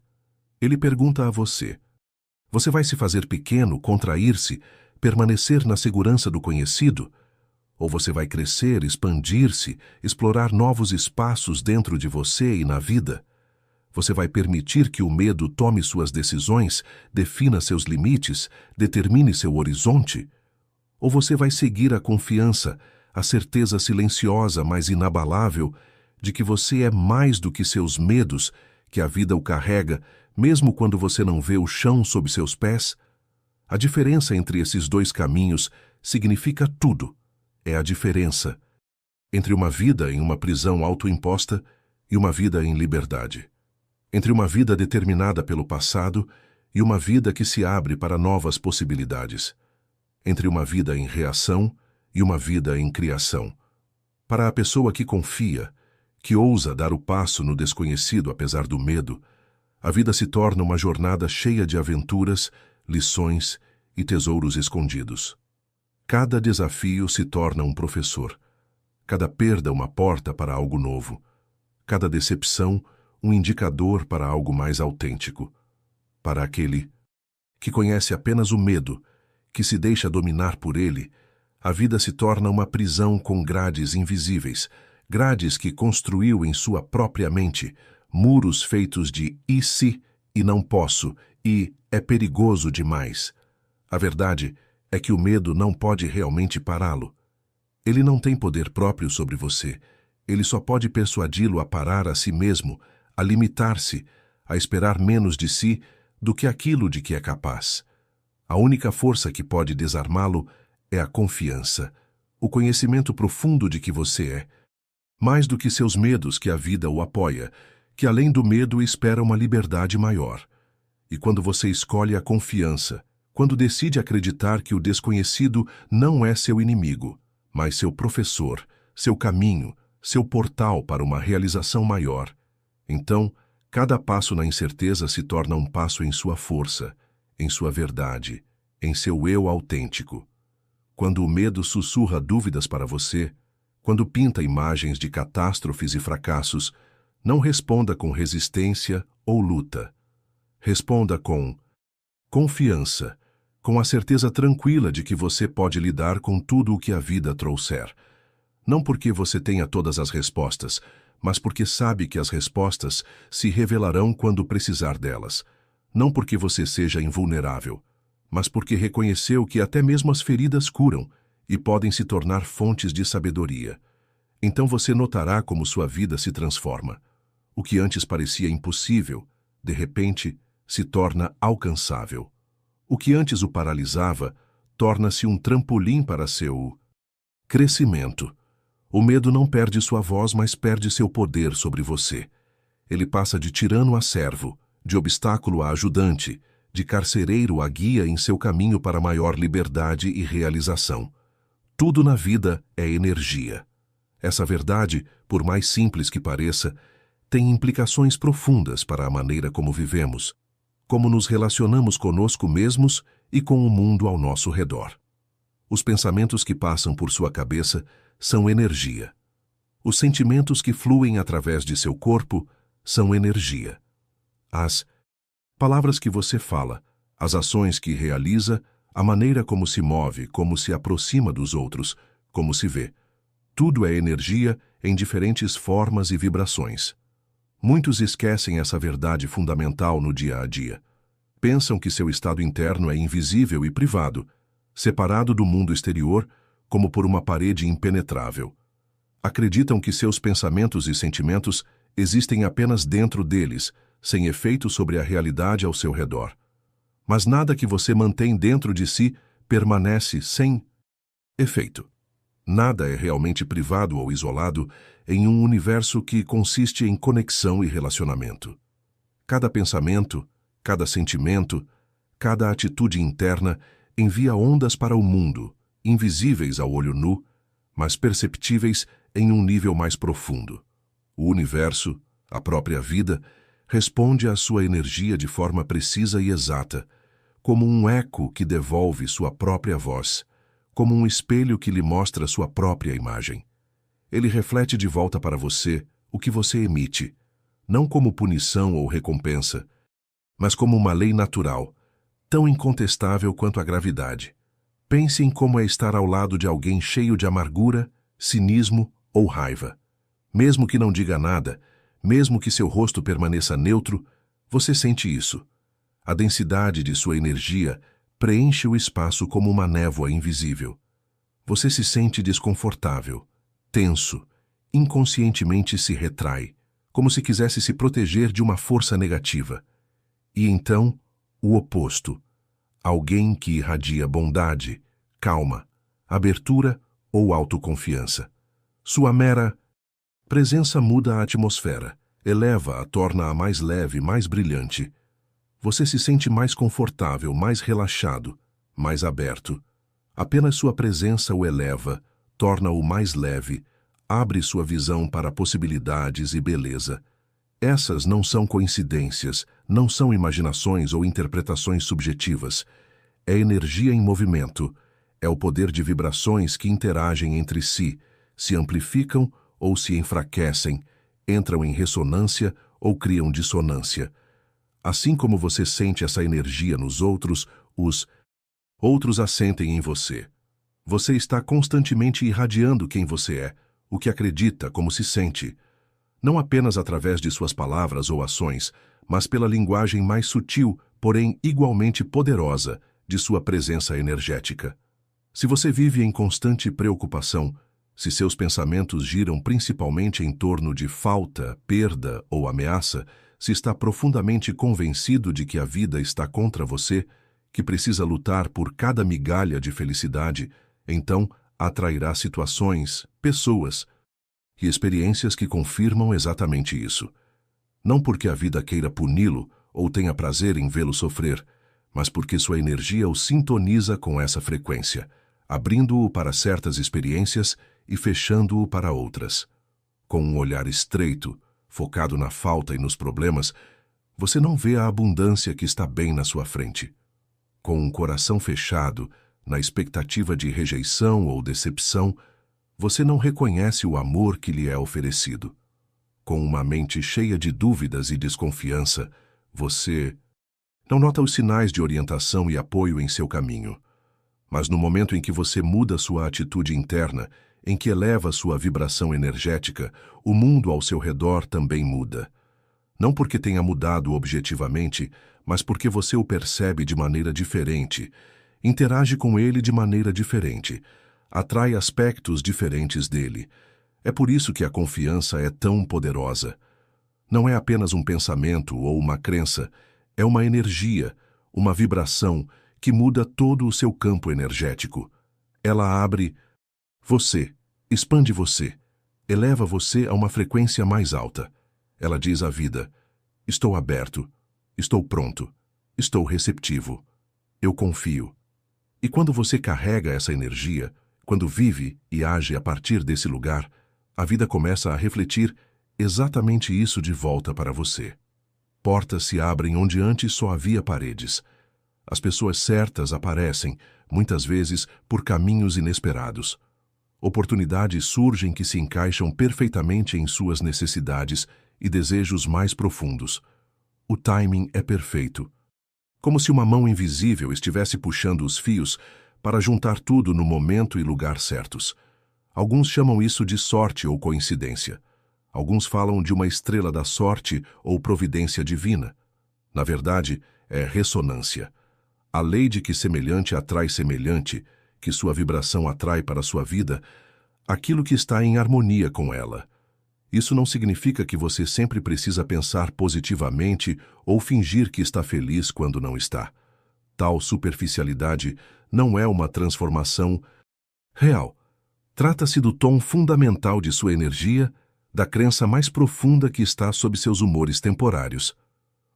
Ele pergunta a você: você vai se fazer pequeno, contrair-se, permanecer na segurança do conhecido? Ou você vai crescer, expandir-se, explorar novos espaços dentro de você e na vida? Você vai permitir que o medo tome suas decisões, defina seus limites, determine seu horizonte? Ou você vai seguir a confiança, a certeza silenciosa, mas inabalável, de que você é mais do que seus medos, que a vida o carrega, mesmo quando você não vê o chão sob seus pés? A diferença entre esses dois caminhos significa tudo. É a diferença entre uma vida em uma prisão autoimposta e uma vida em liberdade. Entre uma vida determinada pelo passado e uma vida que se abre para novas possibilidades. Entre uma vida em reação e uma vida em criação. Para a pessoa que confia, que ousa dar o passo no desconhecido apesar do medo, a vida se torna uma jornada cheia de aventuras, lições e tesouros escondidos. Cada desafio se torna um professor. Cada perda uma porta para algo novo. Cada decepção um indicador para algo mais autêntico. Para aquele que conhece apenas o medo, que se deixa dominar por ele, a vida se torna uma prisão com grades invisíveis, grades que construiu em sua própria mente, muros feitos de "e se" e "não posso" e "é perigoso demais". A verdade é que o medo não pode realmente pará-lo. Ele não tem poder próprio sobre você. Ele só pode persuadi-lo a parar a si mesmo, a limitar-se, a esperar menos de si do que aquilo de que é capaz. A única força que pode desarmá-lo é a confiança, o conhecimento profundo de que você é, mais do que seus medos que a vida o apoia, que além do medo espera uma liberdade maior. E quando você escolhe a confiança, quando decide acreditar que o desconhecido não é seu inimigo, mas seu professor, seu caminho, seu portal para uma realização maior, então, cada passo na incerteza se torna um passo em sua força, em sua verdade, em seu eu autêntico. Quando o medo sussurra dúvidas para você, quando pinta imagens de catástrofes e fracassos, não responda com resistência ou luta. Responda com confiança, com a certeza tranquila de que você pode lidar com tudo o que a vida trouxer. Não porque você tenha todas as respostas, mas porque sabe que as respostas se revelarão quando precisar delas. Não porque você seja invulnerável, mas porque reconheceu que até mesmo as feridas curam e podem se tornar fontes de sabedoria. Então você notará como sua vida se transforma. O que antes parecia impossível, de repente, se torna alcançável. O que antes o paralisava, torna-se um trampolim para seu crescimento. O medo não perde sua voz, mas perde seu poder sobre você. Ele passa de tirano a servo, de obstáculo a ajudante, de carcereiro a guia em seu caminho para maior liberdade e realização. Tudo na vida é energia. Essa verdade, por mais simples que pareça, tem implicações profundas para a maneira como vivemos, como nos relacionamos conosco mesmos e com o mundo ao nosso redor. Os pensamentos que passam por sua cabeça são energia. Os sentimentos que fluem através de seu corpo são energia. As palavras que você fala, as ações que realiza, a maneira como se move, como se aproxima dos outros, como se vê. Tudo é energia em diferentes formas e vibrações. Muitos esquecem essa verdade fundamental no dia a dia. Pensam que seu estado interno é invisível e privado, separado do mundo exterior como por uma parede impenetrável. Acreditam que seus pensamentos e sentimentos existem apenas dentro deles, sem efeito sobre a realidade ao seu redor. Mas nada que você mantém dentro de si permanece sem efeito. Nada é realmente privado ou isolado em um universo que consiste em conexão e relacionamento. Cada pensamento, cada sentimento, cada atitude interna envia ondas para o mundo, invisíveis ao olho nu, mas perceptíveis em um nível mais profundo. O universo, a própria vida, responde à sua energia de forma precisa e exata, como um eco que devolve sua própria voz, como um espelho que lhe mostra sua própria imagem. Ele reflete de volta para você o que você emite, não como punição ou recompensa, mas como uma lei natural, tão incontestável quanto a gravidade. Pense em como é estar ao lado de alguém cheio de amargura, cinismo ou raiva. Mesmo que não diga nada, mesmo que seu rosto permaneça neutro, você sente isso. A densidade de sua energia preenche o espaço como uma névoa invisível. Você se sente desconfortável, tenso, inconscientemente se retrai, como se quisesse se proteger de uma força negativa. E então, o oposto. Alguém que irradia bondade, calma, abertura ou autoconfiança. Sua mera presença muda a atmosfera, eleva-a, torna-a mais leve, mais brilhante. Você se sente mais confortável, mais relaxado, mais aberto. Apenas sua presença o eleva, torna-o mais leve, abre sua visão para possibilidades e beleza. Essas não são coincidências, não são imaginações ou interpretações subjetivas. É energia em movimento, é o poder de vibrações que interagem entre si, se amplificam ou se enfraquecem, entram em ressonância ou criam dissonância. Assim como você sente essa energia nos outros, os outros a sentem em você. Você está constantemente irradiando quem você é, o que acredita, como se sente. Não apenas através de suas palavras ou ações, mas pela linguagem mais sutil, porém igualmente poderosa, de sua presença energética. Se você vive em constante preocupação, se seus pensamentos giram principalmente em torno de falta, perda ou ameaça, se está profundamente convencido de que a vida está contra você, que precisa lutar por cada migalha de felicidade, então atrairá situações, pessoas e experiências que confirmam exatamente isso. Não porque a vida queira puni-lo ou tenha prazer em vê-lo sofrer, mas porque sua energia o sintoniza com essa frequência, abrindo-o para certas experiências e fechando-o para outras. Com um olhar estreito, focado na falta e nos problemas, você não vê a abundância que está bem na sua frente. Com um coração fechado, na expectativa de rejeição ou decepção, você não reconhece o amor que lhe é oferecido. Com uma mente cheia de dúvidas e desconfiança, você não nota os sinais de orientação e apoio em seu caminho. Mas no momento em que você muda sua atitude interna, em que eleva sua vibração energética, o mundo ao seu redor também muda. Não porque tenha mudado objetivamente, mas porque você o percebe de maneira diferente, interage com ele de maneira diferente. atrai aspectos diferentes dele. É por isso que a confiança é tão poderosa. Não é apenas um pensamento ou uma crença, é uma energia, uma vibração que muda todo o seu campo energético. Ela abre você, expande você, eleva você a uma frequência mais alta. Ela diz à vida: estou aberto, estou pronto, estou receptivo, eu confio. E quando você carrega essa energia, quando vive e age a partir desse lugar, a vida começa a refletir exatamente isso de volta para você. Portas se abrem onde antes só havia paredes. As pessoas certas aparecem, muitas vezes por caminhos inesperados. Oportunidades surgem que se encaixam perfeitamente em suas necessidades e desejos mais profundos. O timing é perfeito. Como se uma mão invisível estivesse puxando os fios para juntar tudo no momento e lugar certos. Alguns chamam isso de sorte ou coincidência. Alguns falam de uma estrela da sorte ou providência divina. Na verdade, é ressonância. A lei de que semelhante atrai semelhante, que sua vibração atrai para a sua vida, aquilo que está em harmonia com ela. Isso não significa que você sempre precisa pensar positivamente ou fingir que está feliz quando não está. Tal superficialidade não é uma transformação real. Trata-se do tom fundamental de sua energia, da crença mais profunda que está sob seus humores temporários.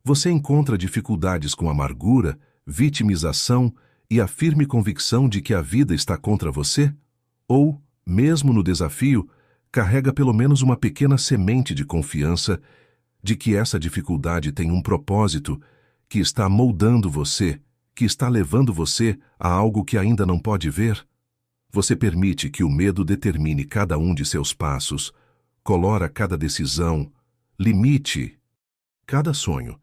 Você encontra dificuldades com amargura, vitimização e a firme convicção de que a vida está contra você? Ou, mesmo no desafio, carrega pelo menos uma pequena semente de confiança de que essa dificuldade tem um propósito, que está moldando você, que está levando você a algo que ainda não pode ver? Você permite que o medo determine cada um de seus passos, colora cada decisão, limite cada sonho,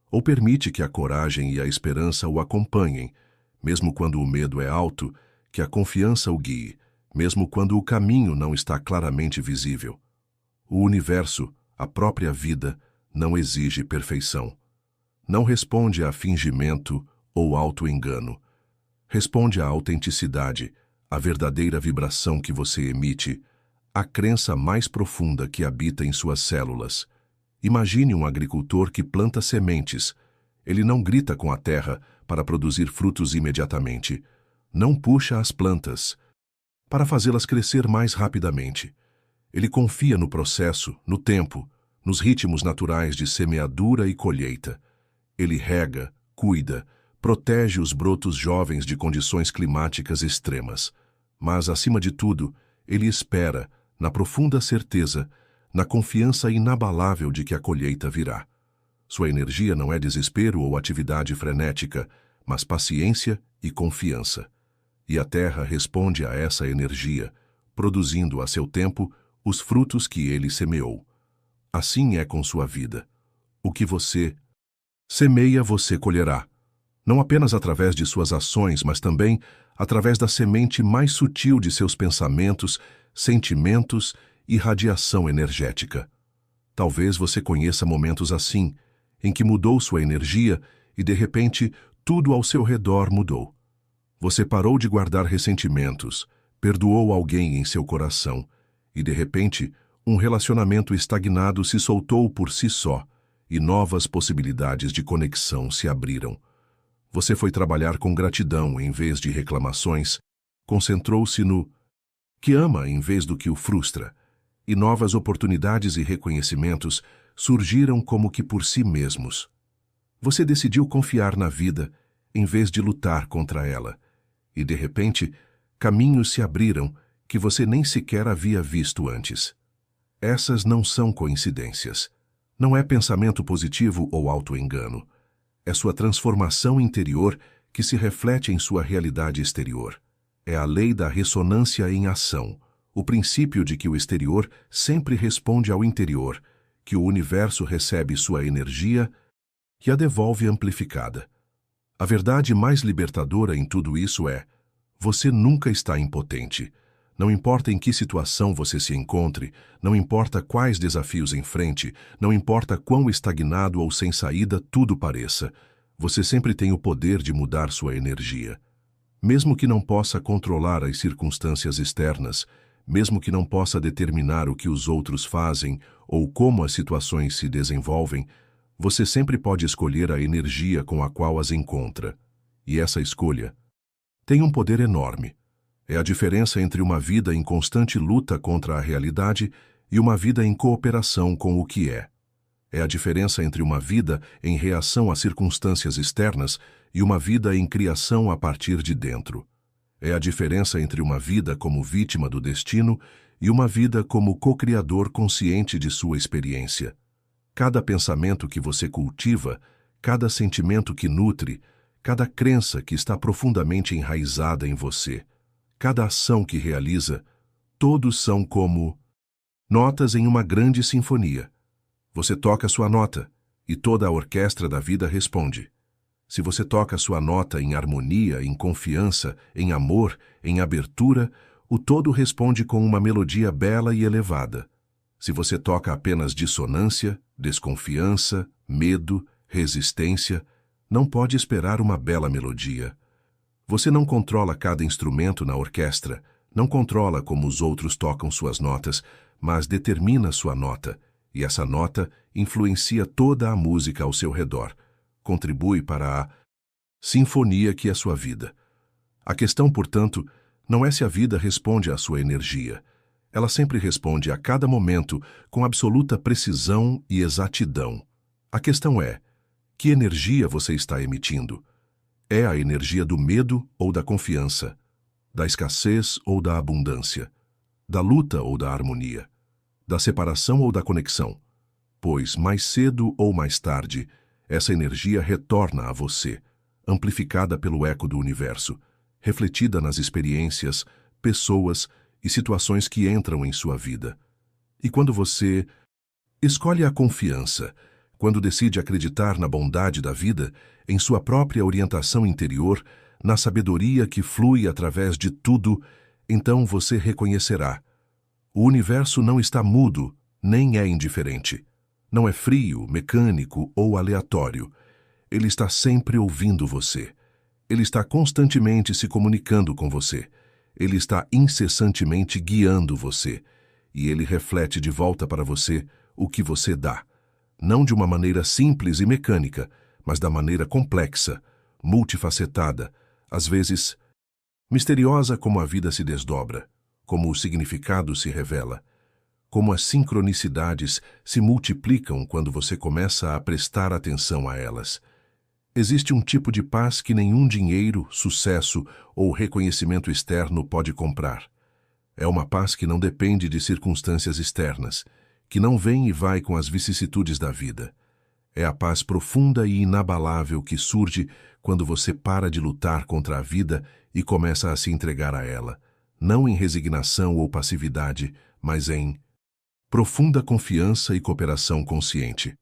ou permite que a coragem e a esperança o acompanhem, mesmo quando o medo é alto, que a confiança o guie, mesmo quando o caminho não está claramente visível. O universo, a própria vida, não exige perfeição. Não responde a fingimento ou auto-engano. Responde à autenticidade, à verdadeira vibração que você emite, à crença mais profunda que habita em suas células. Imagine um agricultor que planta sementes. Ele não grita com a terra para produzir frutos imediatamente. Não puxa as plantas para fazê-las crescer mais rapidamente. Ele confia no processo, no tempo, nos ritmos naturais de semeadura e colheita. Ele rega, cuida, protege os brotos jovens de condições climáticas extremas. Mas, acima de tudo, ele espera, na profunda certeza, na confiança inabalável de que a colheita virá. Sua energia não é desespero ou atividade frenética, mas paciência e confiança. E a terra responde a essa energia, produzindo a seu tempo os frutos que ele semeou. Assim é com sua vida. O que você semeia, você colherá. Não apenas através de suas ações, mas também através da semente mais sutil de seus pensamentos, sentimentos e radiação energética. Talvez você conheça momentos assim, em que mudou sua energia e, de repente, tudo ao seu redor mudou. Você parou de guardar ressentimentos, perdoou alguém em seu coração e, de repente, um relacionamento estagnado se soltou por si só e novas possibilidades de conexão se abriram. Você foi trabalhar com gratidão em vez de reclamações, concentrou-se no que ama em vez do que o frustra, e novas oportunidades e reconhecimentos surgiram como que por si mesmos. Você decidiu confiar na vida em vez de lutar contra ela, e de repente, caminhos se abriram que você nem sequer havia visto antes. Essas não são coincidências. Não é pensamento positivo ou auto-engano. É sua transformação interior que se reflete em sua realidade exterior. É a lei da ressonância em ação, o princípio de que o exterior sempre responde ao interior, que o universo recebe sua energia e a devolve amplificada. A verdade mais libertadora em tudo isso é: você nunca está impotente. Não importa em que situação você se encontre, não importa quais desafios enfrente, não importa quão estagnado ou sem saída tudo pareça, você sempre tem o poder de mudar sua energia. Mesmo que não possa controlar as circunstâncias externas, mesmo que não possa determinar o que os outros fazem ou como as situações se desenvolvem, você sempre pode escolher a energia com a qual as encontra. E essa escolha tem um poder enorme. É a diferença entre uma vida em constante luta contra a realidade e uma vida em cooperação com o que é. É a diferença entre uma vida em reação às circunstâncias externas e uma vida em criação a partir de dentro. É a diferença entre uma vida como vítima do destino e uma vida como co-criador consciente de sua experiência. Cada pensamento que você cultiva, cada sentimento que nutre, cada crença que está profundamente enraizada em você, cada ação que realiza, todos são como notas em uma grande sinfonia. Você toca sua nota, e toda a orquestra da vida responde. Se você toca sua nota em harmonia, em confiança, em amor, em abertura, o todo responde com uma melodia bela e elevada. Se você toca apenas dissonância, desconfiança, medo, resistência, não pode esperar uma bela melodia. Você não controla cada instrumento na orquestra, não controla como os outros tocam suas notas, mas determina sua nota, e essa nota influencia toda a música ao seu redor, contribui para a sinfonia que é sua vida. A questão, portanto, não é se a vida responde à sua energia. Ela sempre responde a cada momento com absoluta precisão e exatidão. A questão é, que energia você está emitindo? É a energia do medo ou da confiança? Da escassez ou da abundância? Da luta ou da harmonia? Da separação ou da conexão? Pois, mais cedo ou mais tarde, essa energia retorna a você, amplificada pelo eco do universo, refletida nas experiências, pessoas e situações que entram em sua vida. E quando você escolhe a confiança, quando decide acreditar na bondade da vida, em sua própria orientação interior, na sabedoria que flui através de tudo, então você reconhecerá. O universo não está mudo, nem é indiferente. Não é frio, mecânico ou aleatório. Ele está sempre ouvindo você. Ele está constantemente se comunicando com você. Ele está incessantemente guiando você. E ele reflete de volta para você o que você dá. Não de uma maneira simples e mecânica, mas da maneira complexa, multifacetada, às vezes misteriosa como a vida se desdobra, como o significado se revela, como as sincronicidades se multiplicam quando você começa a prestar atenção a elas. Existe um tipo de paz que nenhum dinheiro, sucesso ou reconhecimento externo pode comprar. É uma paz que não depende de circunstâncias externas, que não vem e vai com as vicissitudes da vida. É a paz profunda e inabalável que surge quando você para de lutar contra a vida e começa a se entregar a ela, não em resignação ou passividade, mas em profunda confiança e cooperação consciente.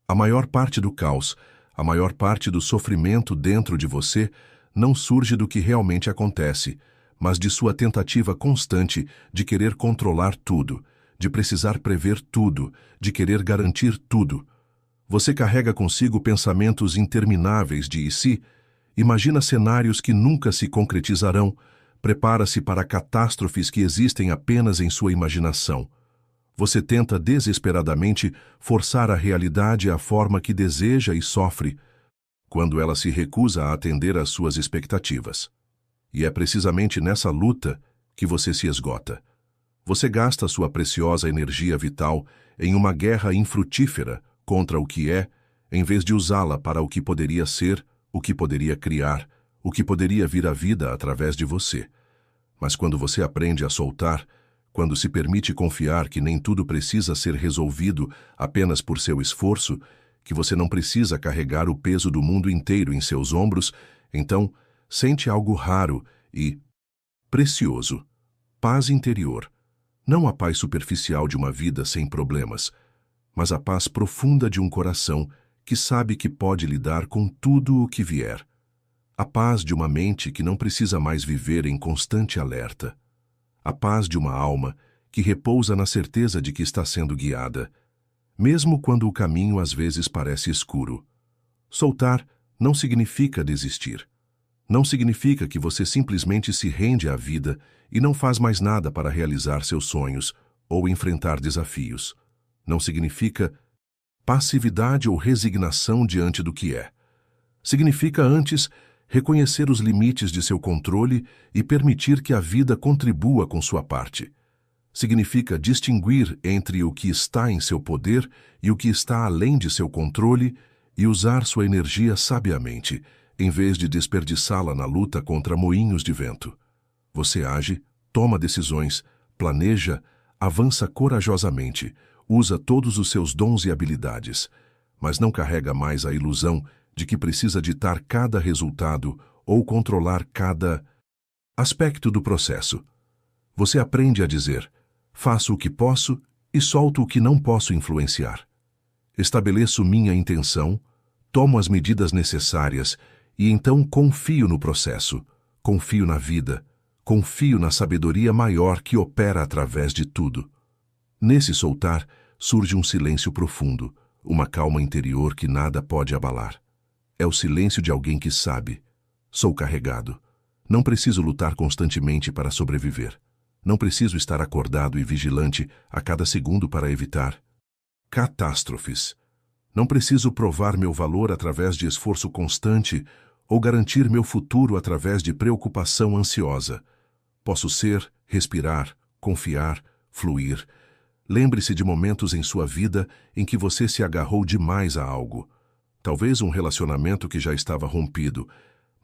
A maior parte do caos, a maior parte do sofrimento dentro de você não surge do que realmente acontece, mas de sua tentativa constante de querer controlar tudo, de precisar prever tudo, de querer garantir tudo. Você carrega consigo pensamentos intermináveis de e se, imagina cenários que nunca se concretizarão, prepara-se para catástrofes que existem apenas em sua imaginação. Você tenta desesperadamente forçar a realidade à forma que deseja e sofre, quando ela se recusa a atender às suas expectativas. E é precisamente nessa luta que você se esgota. Você gasta sua preciosa energia vital em uma guerra infrutífera contra o que é, em vez de usá-la para o que poderia ser, o que poderia criar, o que poderia vir à vida através de você. Mas quando você aprende a soltar, quando se permite confiar que nem tudo precisa ser resolvido apenas por seu esforço, que você não precisa carregar o peso do mundo inteiro em seus ombros, então sente algo raro e precioso, paz interior. Não a paz superficial de uma vida sem problemas, mas a paz profunda de um coração que sabe que pode lidar com tudo o que vier. A paz de uma mente que não precisa mais viver em constante alerta. A paz de uma alma que repousa na certeza de que está sendo guiada, mesmo quando o caminho às vezes parece escuro. Soltar não significa desistir. Não significa que você simplesmente se rende à vida e não faz mais nada para realizar seus sonhos ou enfrentar desafios. Não significa passividade ou resignação diante do que é. Significa, antes, reconhecer os limites de seu controle e permitir que a vida contribua com sua parte. Significa distinguir entre o que está em seu poder e o que está além de seu controle e usar sua energia sabiamente, em vez de desperdiçá-la na luta contra moinhos de vento. Você age, toma decisões, planeja, avança corajosamente, usa todos os seus dons e habilidades, mas não carrega mais a ilusão de que precisa ditar cada resultado ou controlar cada aspecto do processo. Você aprende a dizer: faço o que posso e solto o que não posso influenciar. Estabeleço minha intenção, tomo as medidas necessárias e então confio no processo, confio na vida, confio na sabedoria maior que opera através de tudo. Nesse soltar, surge um silêncio profundo, uma calma interior que nada pode abalar. É o silêncio de alguém que sabe: sou carregado. Não preciso lutar constantemente para sobreviver. Não preciso estar acordado e vigilante a cada segundo para evitar catástrofes. Não preciso provar meu valor através de esforço constante ou garantir meu futuro através de preocupação ansiosa. Posso ser, respirar, confiar, fluir. Lembre-se de momentos em sua vida em que você se agarrou demais a algo. Talvez um relacionamento que já estava rompido,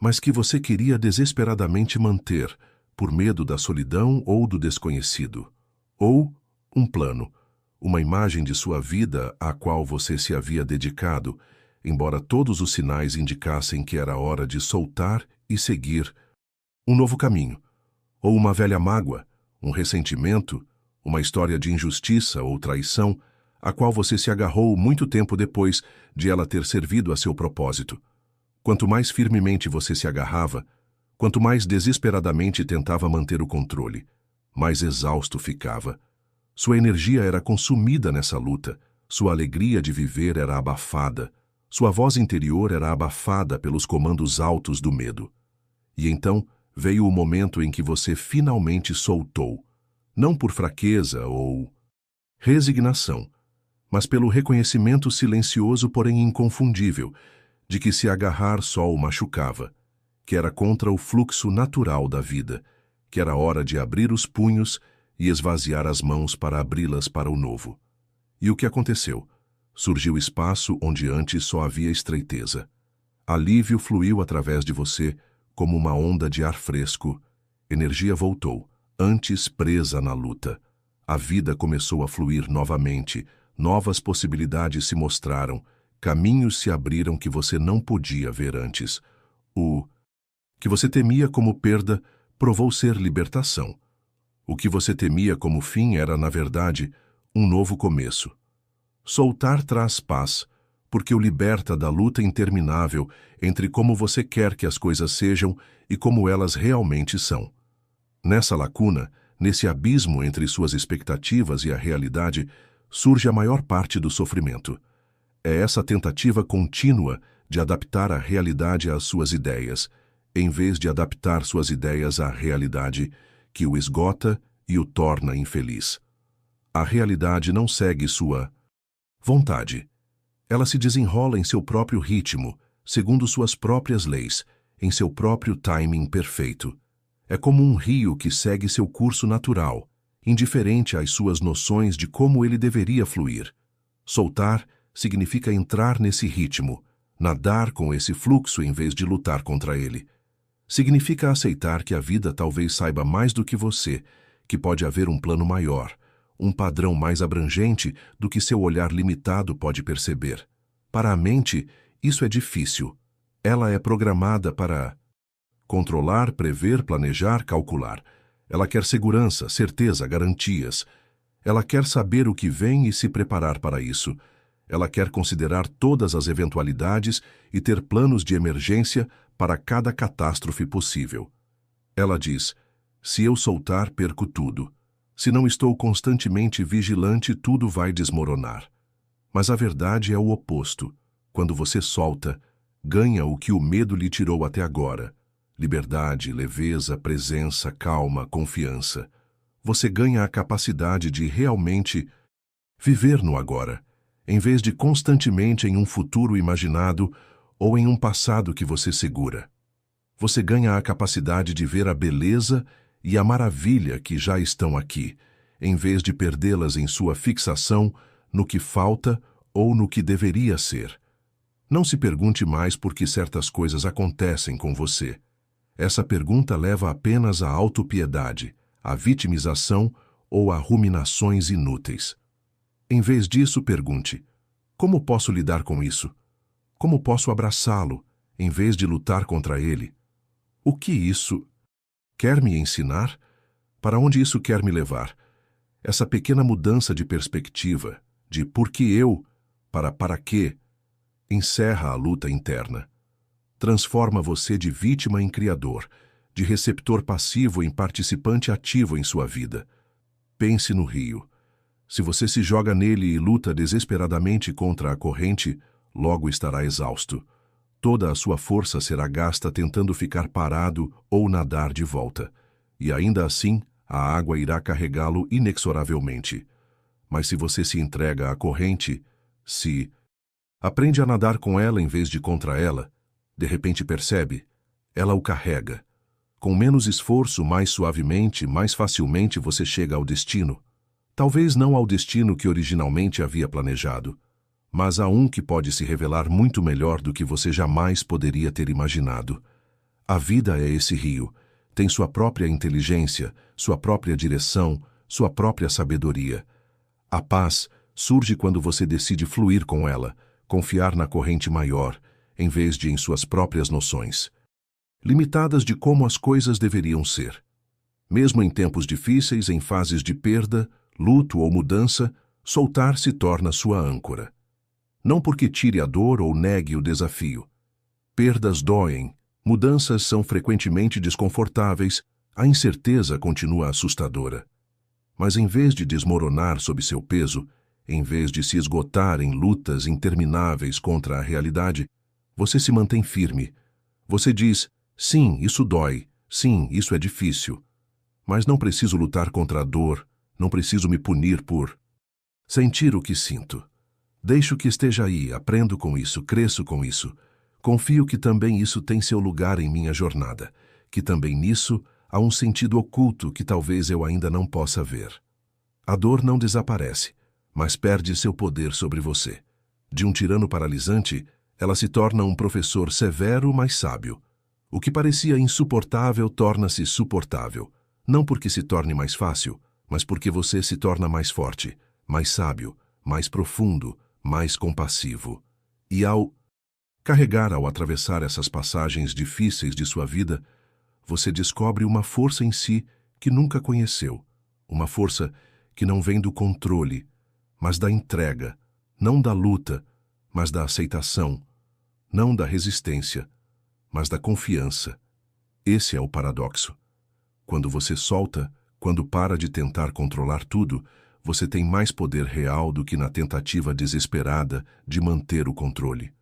mas que você queria desesperadamente manter, por medo da solidão ou do desconhecido. Ou um plano, uma imagem de sua vida à qual você se havia dedicado, embora todos os sinais indicassem que era hora de soltar e seguir um novo caminho. Ou uma velha mágoa, um ressentimento, uma história de injustiça ou traição, a qual você se agarrou muito tempo depois de ela ter servido a seu propósito. Quanto mais firmemente você se agarrava, quanto mais desesperadamente tentava manter o controle, mais exausto ficava. Sua energia era consumida nessa luta, sua alegria de viver era abafada, sua voz interior era abafada pelos comandos altos do medo. E então veio o momento em que você finalmente soltou, não por fraqueza ou resignação, mas pelo reconhecimento silencioso, porém inconfundível, de que se agarrar só o machucava, que era contra o fluxo natural da vida, que era hora de abrir os punhos e esvaziar as mãos para abri-las para o novo. E o que aconteceu? Surgiu espaço onde antes só havia estreiteza. Alívio fluiu através de você como uma onda de ar fresco. Energia voltou, antes presa na luta. A vida começou a fluir novamente, novas possibilidades se mostraram, caminhos se abriram que você não podia ver antes. O que você temia como perda provou ser libertação. O que você temia como fim era, na verdade, um novo começo. Soltar traz paz, porque o liberta da luta interminável entre como você quer que as coisas sejam e como elas realmente são. Nessa lacuna, nesse abismo entre suas expectativas e a realidade, surge a maior parte do sofrimento. É essa tentativa contínua de adaptar a realidade às suas ideias, em vez de adaptar suas ideias à realidade, que o esgota e o torna infeliz. A realidade não segue sua vontade. Ela se desenrola em seu próprio ritmo, segundo suas próprias leis, em seu próprio timing perfeito. É como um rio que segue seu curso natural, indiferente às suas noções de como ele deveria fluir. Soltar significa entrar nesse ritmo, nadar com esse fluxo em vez de lutar contra ele. Significa aceitar que a vida talvez saiba mais do que você, que pode haver um plano maior, um padrão mais abrangente do que seu olhar limitado pode perceber. Para a mente, isso é difícil. Ela é programada para controlar, prever, planejar, calcular. Ela quer segurança, certeza, garantias. Ela quer saber o que vem e se preparar para isso. Ela quer considerar todas as eventualidades e ter planos de emergência para cada catástrofe possível. Ela diz: se eu soltar, perco tudo. Se não estou constantemente vigilante, tudo vai desmoronar. Mas a verdade é o oposto. Quando você solta, ganha o que o medo lhe tirou até agora: liberdade, leveza, presença, calma, confiança. Você ganha a capacidade de realmente viver no agora, em vez de constantemente em um futuro imaginado ou em um passado que você segura. Você ganha a capacidade de ver a beleza e a maravilha que já estão aqui, em vez de perdê-las em sua fixação no que falta ou no que deveria ser. Não se pergunte mais por que certas coisas acontecem com você. Essa pergunta leva apenas à autopiedade, à vitimização ou a ruminações inúteis. Em vez disso, pergunte: como posso lidar com isso? Como posso abraçá-lo, em vez de lutar contra ele? O que isso quer me ensinar? Para onde isso quer me levar? Essa pequena mudança de perspectiva, de por que eu, para quê, encerra a luta interna. Transforma você de vítima em criador, de receptor passivo em participante ativo em sua vida. Pense no rio. Se você se joga nele e luta desesperadamente contra a corrente, logo estará exausto. Toda a sua força será gasta tentando ficar parado ou nadar de volta. E ainda assim, a água irá carregá-lo inexoravelmente. Mas se você se entrega à corrente, se aprende a nadar com ela em vez de contra ela, de repente percebe, ela o carrega. Com menos esforço, mais suavemente, mais facilmente você chega ao destino. Talvez não ao destino que originalmente havia planejado, mas a um que pode se revelar muito melhor do que você jamais poderia ter imaginado. A vida é esse rio. Tem sua própria inteligência, sua própria direção, sua própria sabedoria. A paz surge quando você decide fluir com ela, confiar na corrente maior, em vez de em suas próprias noções, limitadas de como as coisas deveriam ser. Mesmo em tempos difíceis, em fases de perda, luto ou mudança, soltar se torna sua âncora. Não porque tire a dor ou negue o desafio. Perdas doem, mudanças são frequentemente desconfortáveis, a incerteza continua assustadora. Mas em vez de desmoronar sob seu peso, em vez de se esgotar em lutas intermináveis contra a realidade, você se mantém firme. Você diz: sim, isso dói, sim, isso é difícil. Mas não preciso lutar contra a dor, não preciso me punir por sentir o que sinto. Deixo que esteja aí, aprendo com isso, cresço com isso. Confio que também isso tem seu lugar em minha jornada, que também nisso há um sentido oculto que talvez eu ainda não possa ver. A dor não desaparece, mas perde seu poder sobre você. De um tirano paralisante, ela se torna um professor severo, mas sábio. O que parecia insuportável torna-se suportável, não porque se torne mais fácil, mas porque você se torna mais forte, mais sábio, mais profundo, mais compassivo. E ao atravessar essas passagens difíceis de sua vida, você descobre uma força em si que nunca conheceu, uma força que não vem do controle, mas da entrega, não da luta, mas da aceitação, não da resistência, mas da confiança. Esse é o paradoxo. Quando você solta, quando para de tentar controlar tudo, você tem mais poder real do que na tentativa desesperada de manter o controle.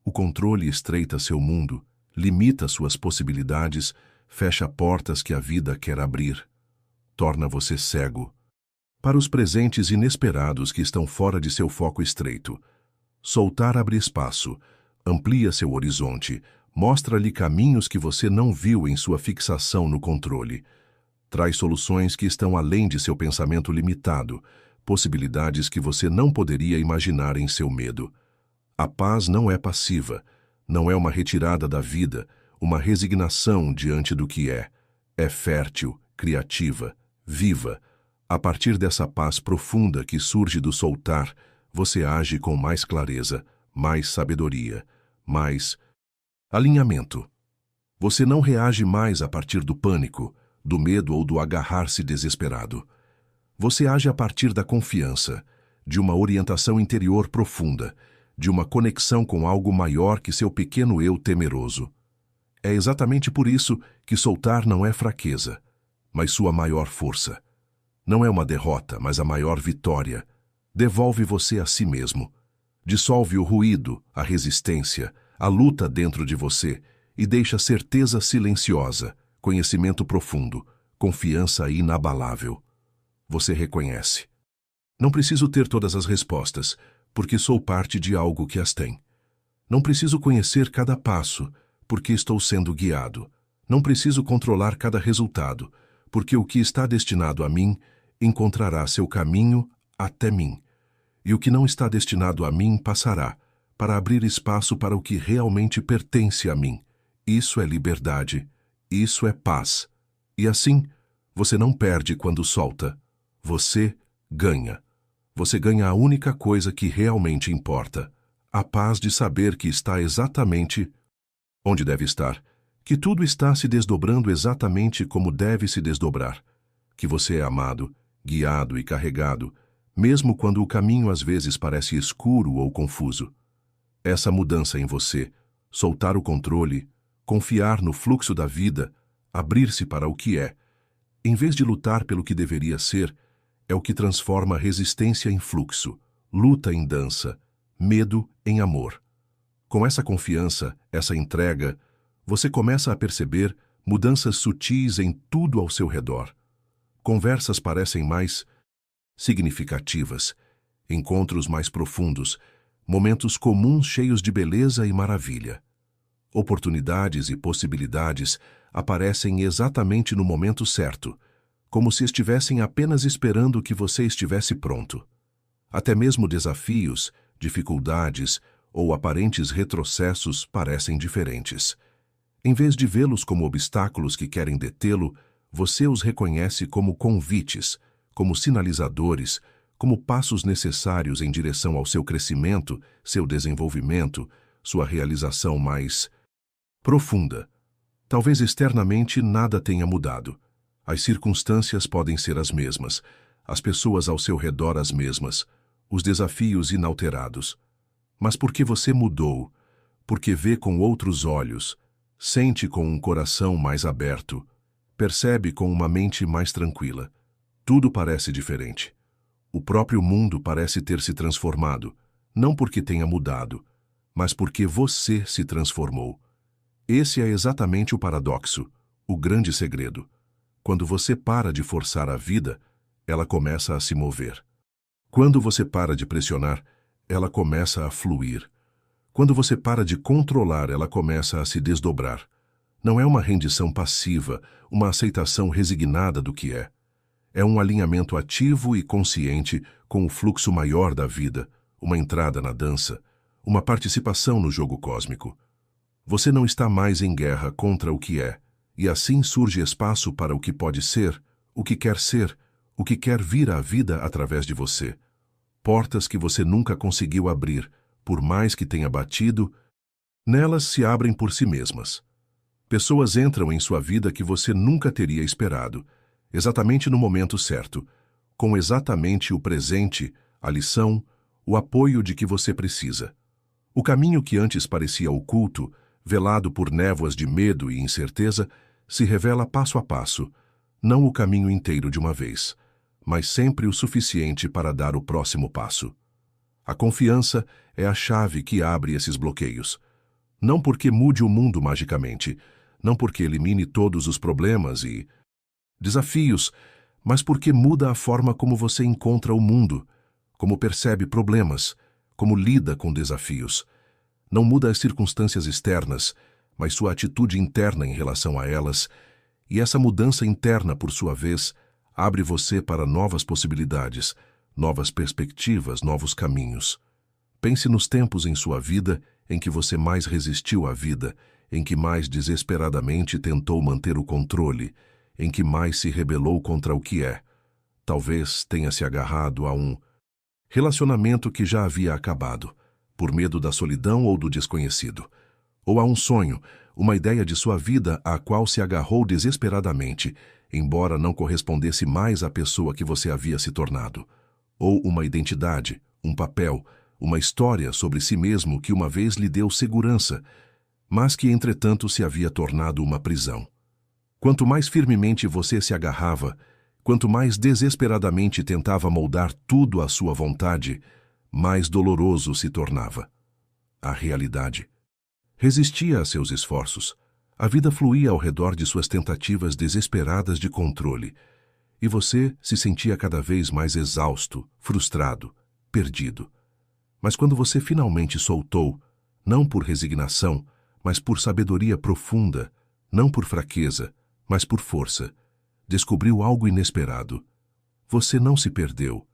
O controle estreita seu mundo, limita suas possibilidades, fecha portas que a vida quer abrir. Torna você cego para os presentes inesperados que estão fora de seu foco estreito. Soltar abre espaço, amplia seu horizonte, mostra-lhe caminhos que você não viu em sua fixação no controle. Traz soluções que estão além de seu pensamento limitado, possibilidades que você não poderia imaginar em seu medo. A paz não é passiva, não é uma retirada da vida, uma resignação diante do que é. É fértil, criativa, viva. A partir dessa paz profunda que surge do soltar, você age com mais clareza, mais sabedoria, mais alinhamento. Você não reage mais a partir do pânico, do medo ou do agarrar-se desesperado. Você age a partir da confiança, de uma orientação interior profunda, de uma conexão com algo maior que seu pequeno eu temeroso. É exatamente por isso que soltar não é fraqueza, mas sua maior força. Não é uma derrota, mas a maior vitória. Devolve você a si mesmo. Dissolve o ruído, a resistência, a luta dentro de você e deixa certeza silenciosa, conhecimento profundo, confiança inabalável. Você reconhece. Não preciso ter todas as respostas, porque sou parte de algo que as tem. Não preciso conhecer cada passo, porque estou sendo guiado. Não preciso controlar cada resultado, porque o que está destinado a mim encontrará seu caminho até mim. E o que não está destinado a mim passará, para abrir espaço para o que realmente pertence a mim. Isso é liberdade. Isso é paz. E assim, você não perde quando solta. Você ganha. Você ganha a única coisa que realmente importa. A paz de saber que está exatamente onde deve estar. Que tudo está se desdobrando exatamente como deve se desdobrar. Que você é amado, guiado e carregado, mesmo quando o caminho às vezes parece escuro ou confuso. Essa mudança em você, soltar o controle, confiar no fluxo da vida, abrir-se para o que é, em vez de lutar pelo que deveria ser, é o que transforma resistência em fluxo, luta em dança, medo em amor. Com essa confiança, essa entrega, você começa a perceber mudanças sutis em tudo ao seu redor. Conversas parecem mais significativas, encontros mais profundos, momentos comuns cheios de beleza e maravilha. Oportunidades e possibilidades aparecem exatamente no momento certo, como se estivessem apenas esperando que você estivesse pronto. Até mesmo desafios, dificuldades ou aparentes retrocessos parecem diferentes. Em vez de vê-los como obstáculos que querem detê-lo, você os reconhece como convites, como sinalizadores, como passos necessários em direção ao seu crescimento, seu desenvolvimento, sua realização mais profunda. Talvez externamente nada tenha mudado. As circunstâncias podem ser as mesmas, as pessoas ao seu redor as mesmas, os desafios inalterados. Mas porque você mudou, porque vê com outros olhos, sente com um coração mais aberto, percebe com uma mente mais tranquila, tudo parece diferente. O próprio mundo parece ter se transformado, não porque tenha mudado, mas porque você se transformou. Esse é exatamente o paradoxo, o grande segredo. Quando você para de forçar a vida, ela começa a se mover. Quando você para de pressionar, ela começa a fluir. Quando você para de controlar, ela começa a se desdobrar. Não é uma rendição passiva, uma aceitação resignada do que é. É um alinhamento ativo e consciente com o fluxo maior da vida, uma entrada na dança, uma participação no jogo cósmico. Você não está mais em guerra contra o que é, e assim surge espaço para o que pode ser, o que quer ser, o que quer vir à vida através de você. Portas que você nunca conseguiu abrir, por mais que tenha batido, nelas se abrem por si mesmas. Pessoas entram em sua vida que você nunca teria esperado, exatamente no momento certo, com exatamente o presente, a lição, o apoio de que você precisa. O caminho que antes parecia oculto, velado por névoas de medo e incerteza, se revela passo a passo, não o caminho inteiro de uma vez, mas sempre o suficiente para dar o próximo passo. A confiança é a chave que abre esses bloqueios. Não porque mude o mundo magicamente, não porque elimine todos os problemas e desafios, mas porque muda a forma como você encontra o mundo, como percebe problemas, como lida com desafios. Não muda as circunstâncias externas, mas sua atitude interna em relação a elas, e essa mudança interna, por sua vez, abre você para novas possibilidades, novas perspectivas, novos caminhos. Pense nos tempos em sua vida em que você mais resistiu à vida, em que mais desesperadamente tentou manter o controle, em que mais se rebelou contra o que é. Talvez tenha se agarrado a um relacionamento que já havia acabado, por medo da solidão ou do desconhecido. Ou a um sonho, uma ideia de sua vida à qual se agarrou desesperadamente, embora não correspondesse mais à pessoa que você havia se tornado. Ou uma identidade, um papel, uma história sobre si mesmo que uma vez lhe deu segurança, mas que entretanto se havia tornado uma prisão. Quanto mais firmemente você se agarrava, quanto mais desesperadamente tentava moldar tudo à sua vontade, mais doloroso se tornava. A realidade. Resistia a seus esforços. A vida fluía ao redor de suas tentativas desesperadas de controle, e você se sentia cada vez mais exausto, frustrado, perdido. Mas quando você finalmente soltou, não por resignação, mas por sabedoria profunda, não por fraqueza, mas por força, descobriu algo inesperado. Você não se perdeu,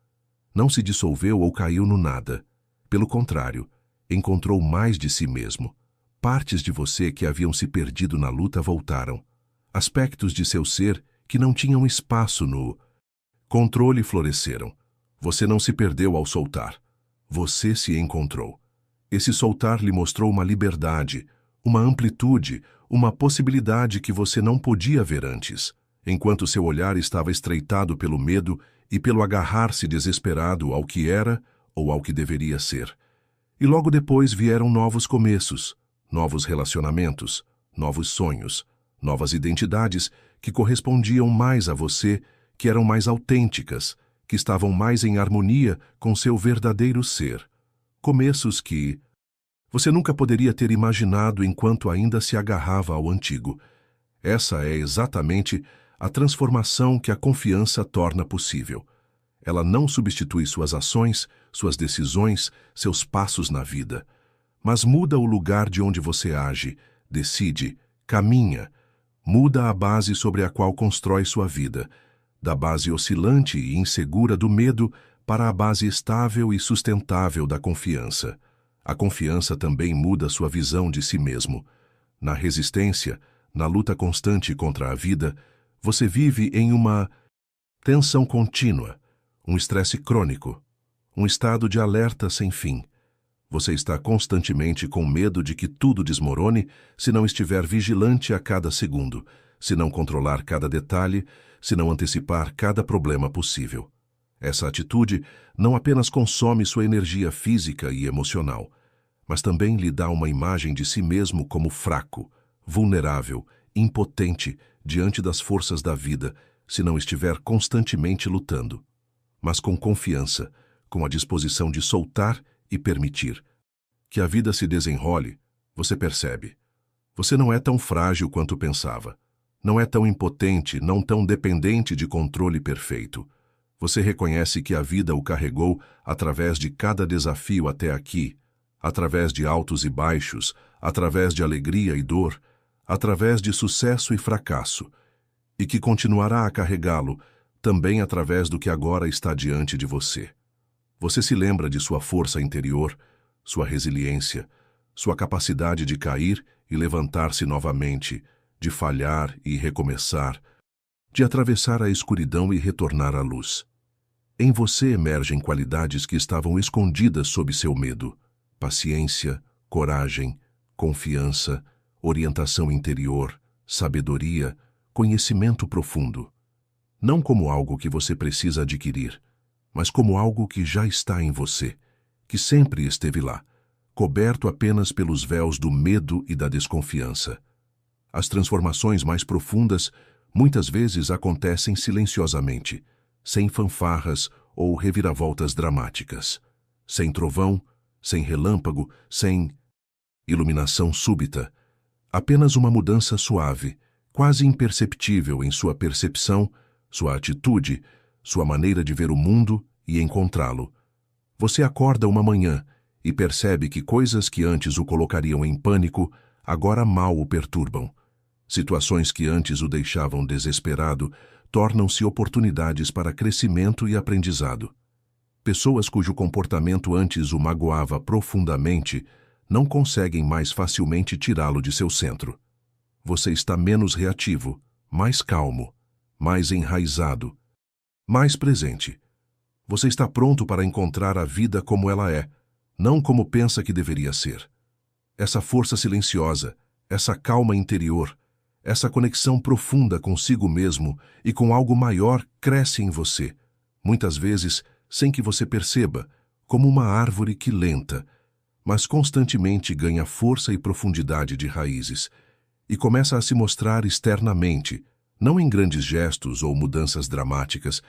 não se dissolveu ou caiu no nada. Pelo contrário, encontrou mais de si mesmo. Partes de você que haviam se perdido na luta voltaram. Aspectos de seu ser que não tinham espaço no controle floresceram. Você não se perdeu ao soltar. Você se encontrou. Esse soltar lhe mostrou uma liberdade, uma amplitude, uma possibilidade que você não podia ver antes, enquanto seu olhar estava estreitado pelo medo e pelo agarrar-se desesperado ao que era ou ao que deveria ser. E logo depois vieram novos começos, novos relacionamentos, novos sonhos, novas identidades que correspondiam mais a você, que eram mais autênticas, que estavam mais em harmonia com seu verdadeiro ser. Começos que você nunca poderia ter imaginado enquanto ainda se agarrava ao antigo. Essa é exatamente a transformação que a confiança torna possível. Ela não substitui suas ações, suas decisões, seus passos na vida, mas muda o lugar de onde você age, decide, caminha, muda a base sobre a qual constrói sua vida, da base oscilante e insegura do medo para a base estável e sustentável da confiança. A confiança também muda sua visão de si mesmo. Na resistência, na luta constante contra a vida, você vive em uma tensão contínua, um estresse crônico, um estado de alerta sem fim. Você está constantemente com medo de que tudo desmorone se não estiver vigilante a cada segundo, se não controlar cada detalhe, se não antecipar cada problema possível. Essa atitude não apenas consome sua energia física e emocional, mas também lhe dá uma imagem de si mesmo como fraco, vulnerável, impotente diante das forças da vida, se não estiver constantemente lutando. Mas com confiança, com a disposição de soltar e permitir que a vida se desenrole, você percebe. Você não é tão frágil quanto pensava. Não é tão impotente, não tão dependente de controle perfeito. Você reconhece que a vida o carregou através de cada desafio até aqui, através de altos e baixos, através de alegria e dor, através de sucesso e fracasso, e que continuará a carregá-lo também através do que agora está diante de você. Você se lembra de sua força interior, sua resiliência, sua capacidade de cair e levantar-se novamente, de falhar e recomeçar, de atravessar a escuridão e retornar à luz. Em você emergem qualidades que estavam escondidas sob seu medo: paciência, coragem, confiança, orientação interior, sabedoria, conhecimento profundo. Não como algo que você precisa adquirir, mas como algo que já está em você, que sempre esteve lá, coberto apenas pelos véus do medo e da desconfiança. As transformações mais profundas muitas vezes acontecem silenciosamente, sem fanfarras ou reviravoltas dramáticas, sem trovão, sem relâmpago, sem iluminação súbita, apenas uma mudança suave, quase imperceptível em sua percepção, sua atitude, sua maneira de ver o mundo e encontrá-lo. Você acorda uma manhã e percebe que coisas que antes o colocariam em pânico, agora mal o perturbam. Situações que antes o deixavam desesperado tornam-se oportunidades para crescimento e aprendizado. Pessoas cujo comportamento antes o magoava profundamente não conseguem mais facilmente tirá-lo de seu centro. Você está menos reativo, mais calmo, mais enraizado, mais presente. Você está pronto para encontrar a vida como ela é, não como pensa que deveria ser. Essa força silenciosa, essa calma interior, essa conexão profunda consigo mesmo e com algo maior cresce em você, muitas vezes sem que você perceba, como uma árvore que lenta, mas constantemente ganha força e profundidade de raízes, e começa a se mostrar externamente, não em grandes gestos ou mudanças dramáticas,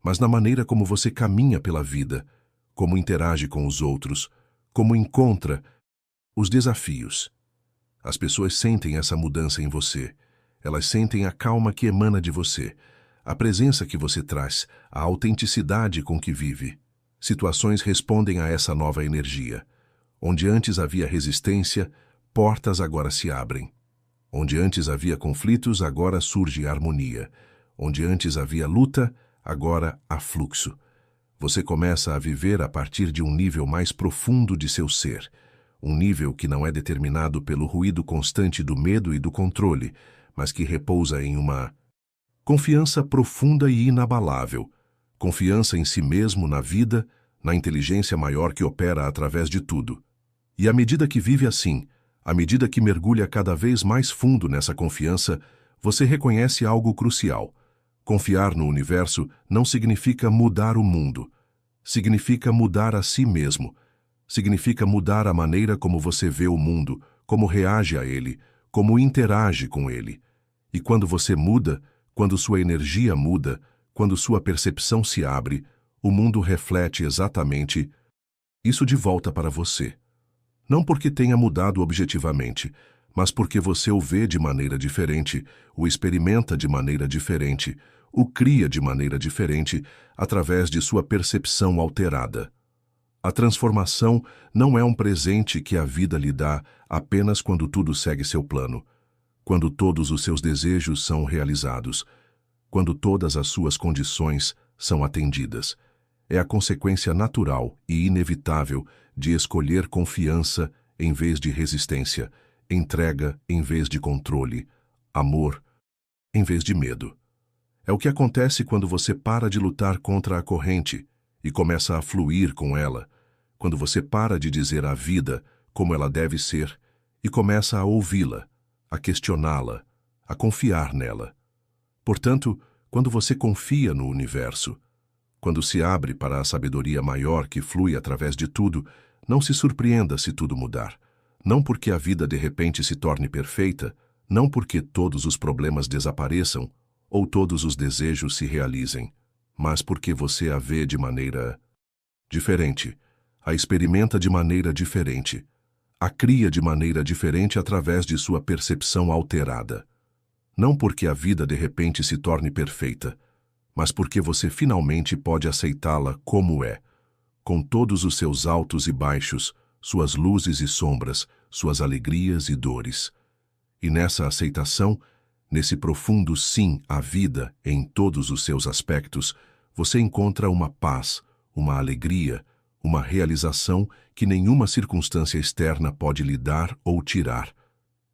mas na maneira como você caminha pela vida, como interage com os outros, como encontra os desafios. As pessoas sentem essa mudança em você. Elas sentem a calma que emana de você, a presença que você traz, a autenticidade com que vive. Situações respondem a essa nova energia. Onde antes havia resistência, portas agora se abrem. Onde antes havia conflitos, agora surge harmonia. Onde antes havia luta, agora há fluxo. Você começa a viver a partir de um nível mais profundo de seu ser. Um nível que não é determinado pelo ruído constante do medo e do controle, mas que repousa em uma confiança profunda e inabalável. Confiança em si mesmo, na vida, na inteligência maior que opera através de tudo. E à medida que vive assim, à medida que mergulha cada vez mais fundo nessa confiança, você reconhece algo crucial. Confiar no universo não significa mudar o mundo. Significa mudar a si mesmo. Significa mudar a maneira como você vê o mundo, como reage a ele, como interage com ele. E quando você muda, quando sua energia muda, quando sua percepção se abre, o mundo reflete exatamente isso de volta para você. Não porque tenha mudado objetivamente, mas porque você o vê de maneira diferente, o experimenta de maneira diferente, o cria de maneira diferente, através de sua percepção alterada. A transformação não é um presente que a vida lhe dá apenas quando tudo segue seu plano, quando todos os seus desejos são realizados, quando todas as suas condições são atendidas. É a consequência natural e inevitável de escolher confiança em vez de resistência, entrega em vez de controle, amor em vez de medo. É o que acontece quando você para de lutar contra a corrente e começa a fluir com ela, quando você para de dizer à vida como ela deve ser e começa a ouvi-la, a questioná-la, a confiar nela. Portanto, quando você confia no universo, quando se abre para a sabedoria maior que flui através de tudo, não se surpreenda se tudo mudar. Não porque a vida de repente se torne perfeita, não porque todos os problemas desapareçam ou todos os desejos se realizem, mas porque você a vê de maneira diferente, a experimenta de maneira diferente, a cria de maneira diferente através de sua percepção alterada. Não porque a vida de repente se torne perfeita, mas porque você finalmente pode aceitá-la como é, com todos os seus altos e baixos, suas luzes e sombras, suas alegrias e dores. E nessa aceitação, nesse profundo sim à vida em todos os seus aspectos, você encontra uma paz, uma alegria, uma realização que nenhuma circunstância externa pode lhe dar ou tirar.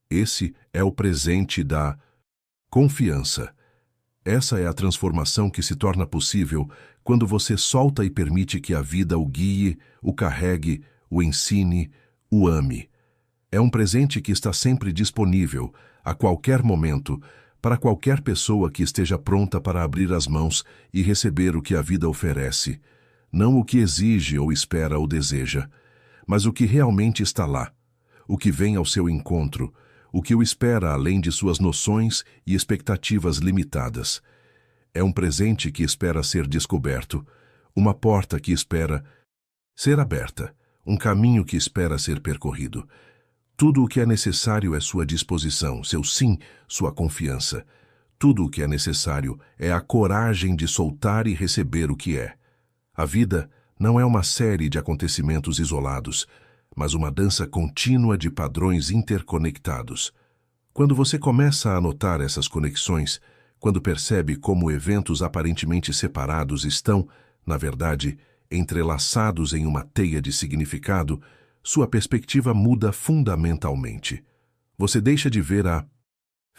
Esse é o presente da confiança. Essa é a transformação que se torna possível quando você solta e permite que a vida o guie, o carregue, o ensine, o ame. É um presente que está sempre disponível, a qualquer momento, para qualquer pessoa que esteja pronta para abrir as mãos e receber o que a vida oferece. Não o que exige ou espera ou deseja, mas o que realmente está lá, o que vem ao seu encontro, o que o espera além de suas noções e expectativas limitadas. É um presente que espera ser descoberto, uma porta que espera ser aberta, um caminho que espera ser percorrido. Tudo o que é necessário é sua disposição, seu sim, sua confiança. Tudo o que é necessário é a coragem de soltar e receber o que é. A vida não é uma série de acontecimentos isolados, mas uma dança contínua de padrões interconectados. Quando você começa a notar essas conexões, quando percebe como eventos aparentemente separados estão, na verdade, entrelaçados em uma teia de significado, sua perspectiva muda fundamentalmente. Você deixa de ver a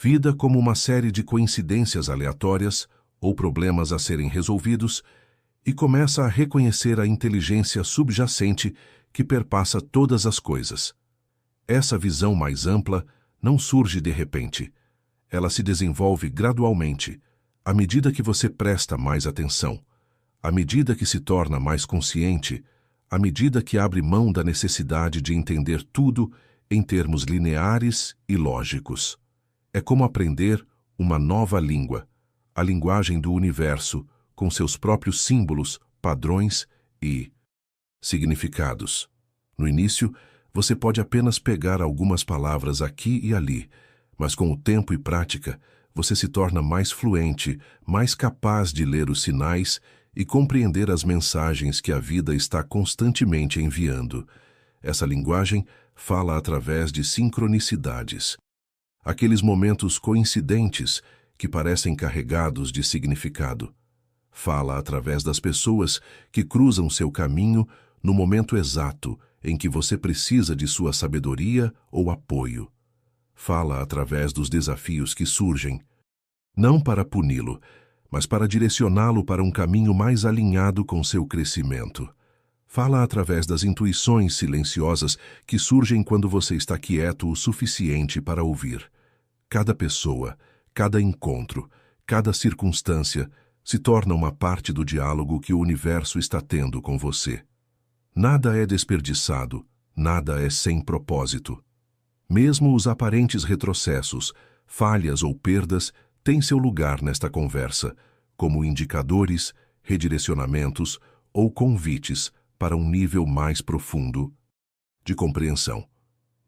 vida como uma série de coincidências aleatórias ou problemas a serem resolvidos e começa a reconhecer a inteligência subjacente que perpassa todas as coisas. Essa visão mais ampla não surge de repente. Ela se desenvolve gradualmente, à medida que você presta mais atenção, à medida que se torna mais consciente, à medida que abre mão da necessidade de entender tudo em termos lineares e lógicos. É como aprender uma nova língua, a linguagem do universo, com seus próprios símbolos, padrões e significados. No início, Você pode apenas pegar algumas palavras aqui e ali, mas com o tempo e prática, você se torna mais fluente, mais capaz de ler os sinais e compreender as mensagens que a vida está constantemente enviando. Essa linguagem fala através de sincronicidades. Aqueles momentos coincidentes que parecem carregados de significado. Fala através das pessoas que cruzam seu caminho no momento exato em que você precisa de sua sabedoria ou apoio. Fala através dos desafios que surgem, não para puni-lo, mas para direcioná-lo para um caminho mais alinhado com seu crescimento. Fala através das intuições silenciosas que surgem quando você está quieto o suficiente para ouvir. Cada pessoa, cada encontro, cada circunstância se torna uma parte do diálogo que o universo está tendo com você. Nada é desperdiçado, nada é sem propósito. Mesmo os aparentes retrocessos, falhas ou perdas têm seu lugar nesta conversa, como indicadores, redirecionamentos ou convites para um nível mais profundo de compreensão.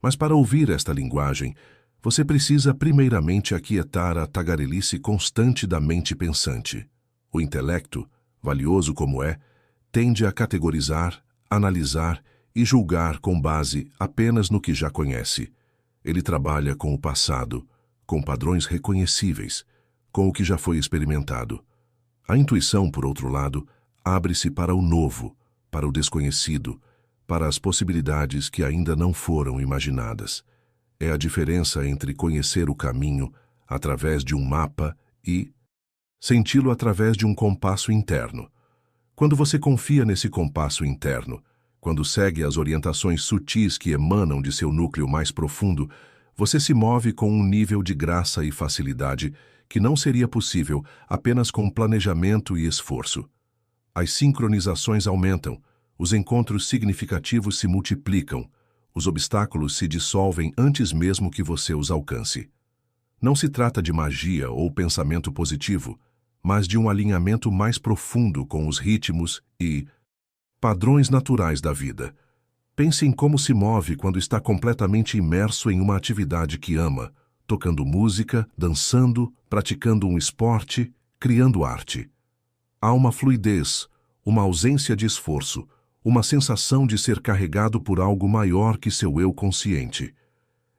Mas para ouvir esta linguagem, você precisa primeiramente aquietar a tagarelice constante da mente pensante. O intelecto, valioso como é, tende a categorizar, analisar e julgar com base apenas no que já conhece. Ele trabalha com o passado, com padrões reconhecíveis, com o que já foi experimentado. A intuição, por outro lado, abre-se para o novo, para o desconhecido, para as possibilidades que ainda não foram imaginadas. É a diferença entre conhecer o caminho através de um mapa e senti-lo através de um compasso interno. Quando você confia nesse compasso interno, quando segue as orientações sutis que emanam de seu núcleo mais profundo, você se move com um nível de graça e facilidade que não seria possível apenas com planejamento e esforço. As sincronizações aumentam, os encontros significativos se multiplicam, os obstáculos se dissolvem antes mesmo que você os alcance. Não se trata de magia ou pensamento positivo, mas de um alinhamento mais profundo com os ritmos e padrões naturais da vida. Pense em como se move quando está completamente imerso em uma atividade que ama, tocando música, dançando, praticando um esporte, criando arte. Há uma fluidez, uma ausência de esforço, uma sensação de ser carregado por algo maior que seu eu consciente.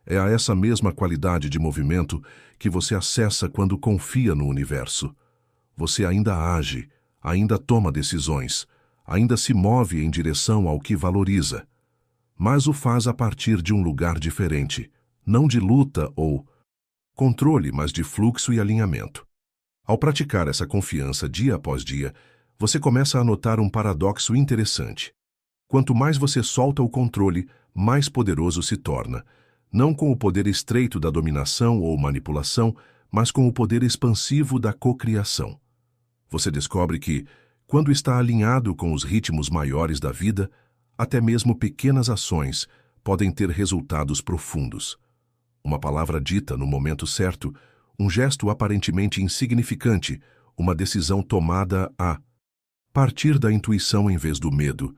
É a essa mesma qualidade de movimento que você acessa quando confia no universo. Você ainda age, ainda toma decisões, ainda se move em direção ao que valoriza, mas o faz a partir de um lugar diferente, não de luta ou controle, mas de fluxo e alinhamento. Ao praticar essa confiança dia após dia, você começa a notar um paradoxo interessante. Quanto mais você solta o controle, mais poderoso se torna, não com o poder estreito da dominação ou manipulação, mas com o poder expansivo da cocriação. Você descobre que, quando está alinhado com os ritmos maiores da vida, até mesmo pequenas ações podem ter resultados profundos. Uma palavra dita no momento certo, um gesto aparentemente insignificante, uma decisão tomada a partir da intuição em vez do medo,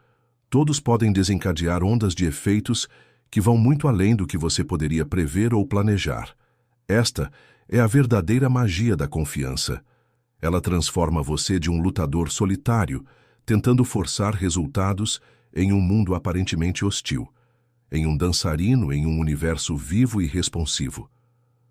todos podem desencadear ondas de efeitos que vão muito além do que você poderia prever ou planejar. Esta é a verdadeira magia da confiança. Ela transforma você de um lutador solitário, tentando forçar resultados em um mundo aparentemente hostil, em um dançarino em um universo vivo e responsivo.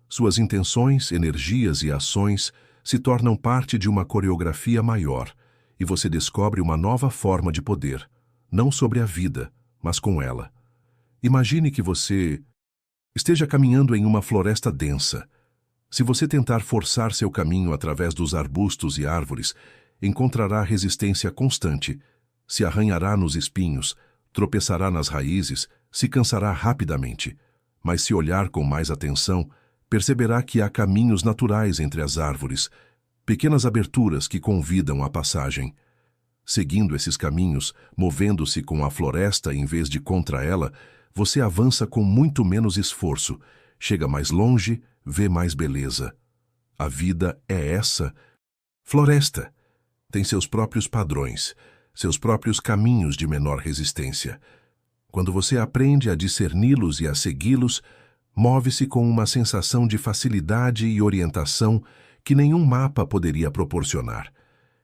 Suas intenções, energias e ações se tornam parte de uma coreografia maior, e você descobre uma nova forma de poder, não sobre a vida, mas com ela. Imagine que você esteja caminhando em uma floresta densa. Se você tentar forçar seu caminho através dos arbustos e árvores, encontrará resistência constante, se arranhará nos espinhos, tropeçará nas raízes, se cansará rapidamente. Mas se olhar com mais atenção, perceberá que há caminhos naturais entre as árvores, pequenas aberturas que convidam à passagem. Seguindo esses caminhos, movendo-se com a floresta em vez de contra ela, você avança com muito menos esforço, chega mais longe, vê mais beleza. A vida é essa floresta. Tem seus próprios padrões, seus próprios caminhos de menor resistência. Quando você aprende a discerni-los e a segui-los, move-se com uma sensação de facilidade e orientação que nenhum mapa poderia proporcionar.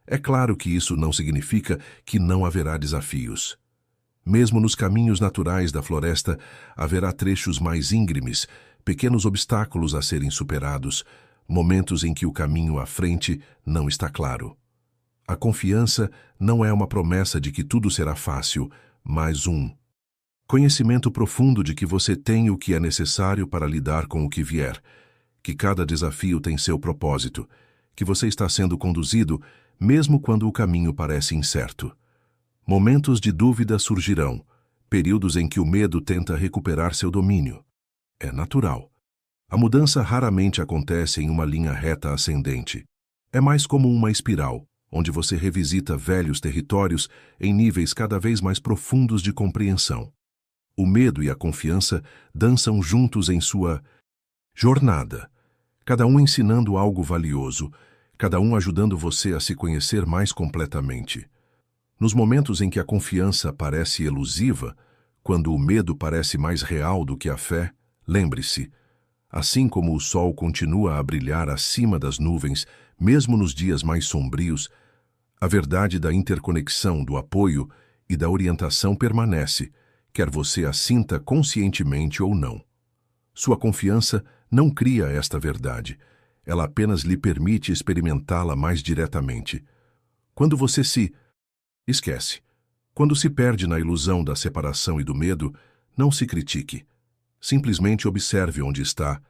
É claro que isso não significa que não haverá desafios. Mesmo nos caminhos naturais da floresta, haverá trechos mais íngremes, pequenos obstáculos a serem superados, momentos em que o caminho à frente não está claro. A confiança não é uma promessa de que tudo será fácil, mas um conhecimento profundo de que você tem o que é necessário para lidar com o que vier, que cada desafio tem seu propósito, que você está sendo conduzido mesmo quando o caminho parece incerto. Momentos de dúvida surgirão, períodos em que o medo tenta recuperar seu domínio. É natural. A mudança raramente acontece em uma linha reta ascendente. É mais como uma espiral, onde você revisita velhos territórios em níveis cada vez mais profundos de compreensão. O medo e a confiança dançam juntos em sua jornada, cada um ensinando algo valioso, cada um ajudando você a se conhecer mais completamente. Nos momentos em que a confiança parece elusiva, quando o medo parece mais real do que a fé, lembre-se, assim como o sol continua a brilhar acima das nuvens, mesmo nos dias mais sombrios, a verdade da interconexão, do apoio e da orientação permanece, quer você a sinta conscientemente ou não. Sua confiança não cria esta verdade, ela apenas lhe permite experimentá-la mais diretamente. Quando você se esquece, quando se perde na ilusão da separação e do medo, não se critique. Simplesmente observe onde está,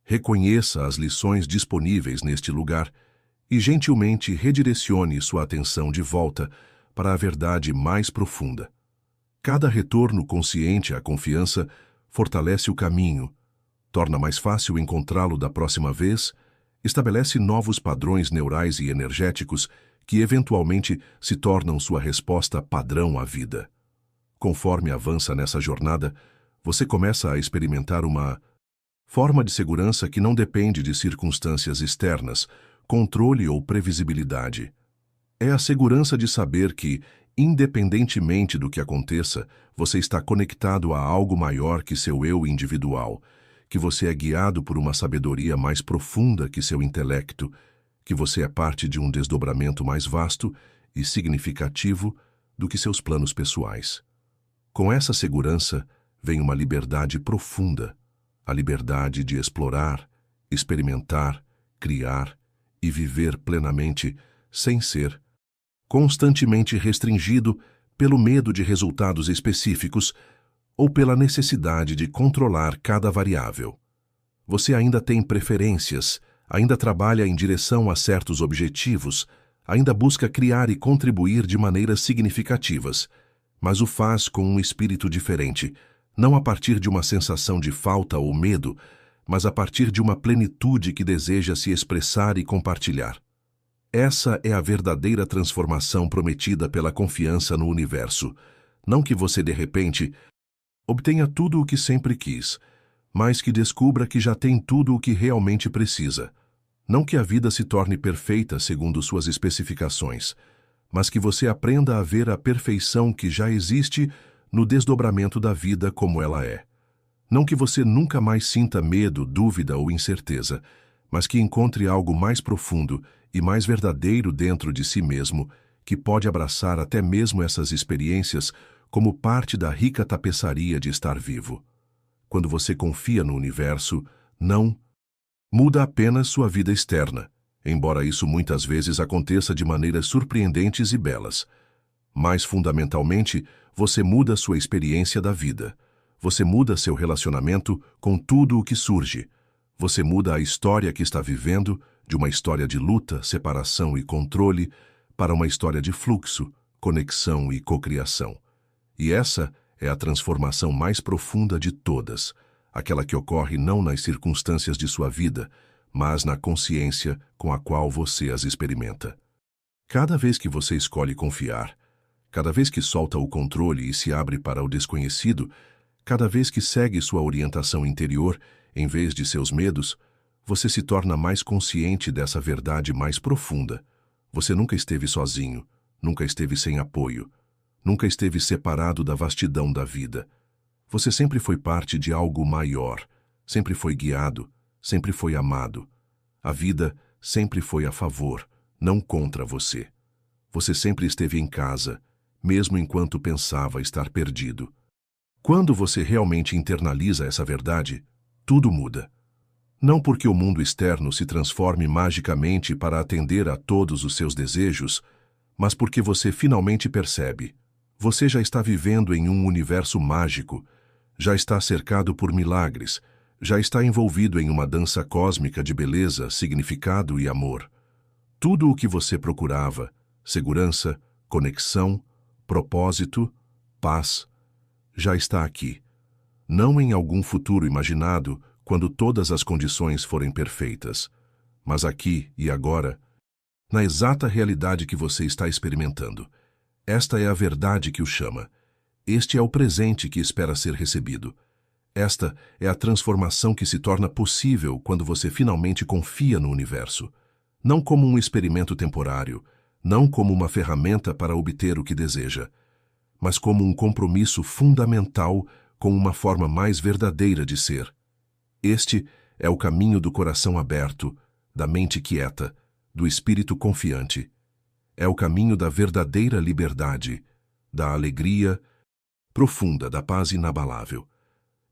reconheça as lições disponíveis neste lugar e gentilmente redirecione sua atenção de volta para a verdade mais profunda. Cada retorno consciente à confiança fortalece o caminho, torna mais fácil encontrá-lo da próxima vez, estabelece novos padrões neurais e energéticos que eventualmente se tornam sua resposta padrão à vida. Conforme avança nessa jornada, você começa a experimentar uma forma de segurança que não depende de circunstâncias externas, controle ou previsibilidade. É a segurança de saber que, independentemente do que aconteça, você está conectado a algo maior que seu eu individual, que você é guiado por uma sabedoria mais profunda que seu intelecto, que você é parte de um desdobramento mais vasto e significativo do que seus planos pessoais. Com essa segurança vem uma liberdade profunda, a liberdade de explorar, experimentar, criar e viver plenamente sem ser constantemente restringido pelo medo de resultados específicos ou pela necessidade de controlar cada variável. Você ainda tem preferências, ainda trabalha em direção a certos objetivos, ainda busca criar e contribuir de maneiras significativas, mas o faz com um espírito diferente, não a partir de uma sensação de falta ou medo, mas a partir de uma plenitude que deseja se expressar e compartilhar. Essa é a verdadeira transformação prometida pela confiança no universo. Não que você, de repente, obtenha tudo o que sempre quis, mas que descubra que já tem tudo o que realmente precisa. Não que a vida se torne perfeita segundo suas especificações, mas que você aprenda a ver a perfeição que já existe no desdobramento da vida como ela é. Não que você nunca mais sinta medo, dúvida ou incerteza, mas que encontre algo mais profundo e mais verdadeiro dentro de si mesmo, que pode abraçar até mesmo essas experiências como parte da rica tapeçaria de estar vivo. Quando você confia no universo, não muda apenas sua vida externa, embora isso muitas vezes aconteça de maneiras surpreendentes e belas. Mais fundamentalmente, você muda sua experiência da vida. Você muda seu relacionamento com tudo o que surge. Você muda a história que está vivendo, de uma história de luta, separação e controle, para uma história de fluxo, conexão e cocriação. E essa é a transformação mais profunda de todas, aquela que ocorre não nas circunstâncias de sua vida, mas na consciência com a qual você as experimenta. Cada vez que você escolhe confiar, cada vez que solta o controle e se abre para o desconhecido, cada vez que segue sua orientação interior, em vez de seus medos, você se torna mais consciente dessa verdade mais profunda. Você nunca esteve sozinho, nunca esteve sem apoio. nunca esteve separado da vastidão da vida. Você sempre foi parte de algo maior, sempre foi guiado, sempre foi amado. A vida sempre foi a favor, não contra você. Você sempre esteve em casa, mesmo enquanto pensava estar perdido. Quando você realmente internaliza essa verdade, tudo muda. Não porque o mundo externo se transforme magicamente para atender a todos os seus desejos, mas porque você finalmente percebe. Você já está vivendo em um universo mágico, já está cercado por milagres, já está envolvido em uma dança cósmica de beleza, significado e amor. Tudo o que você procurava, segurança, conexão, propósito, paz, já está aqui. Não em algum futuro imaginado, quando todas as condições forem perfeitas, mas aqui e agora, na exata realidade que você está experimentando. Esta é a verdade que o chama. Este é o presente que espera ser recebido. Esta é a transformação que se torna possível quando você finalmente confia no universo. Não como um experimento temporário, não como uma ferramenta para obter o que deseja, mas como um compromisso fundamental com uma forma mais verdadeira de ser. Este é o caminho do coração aberto, da mente quieta, do espírito confiante. É o caminho da verdadeira liberdade, da alegria profunda, da paz inabalável.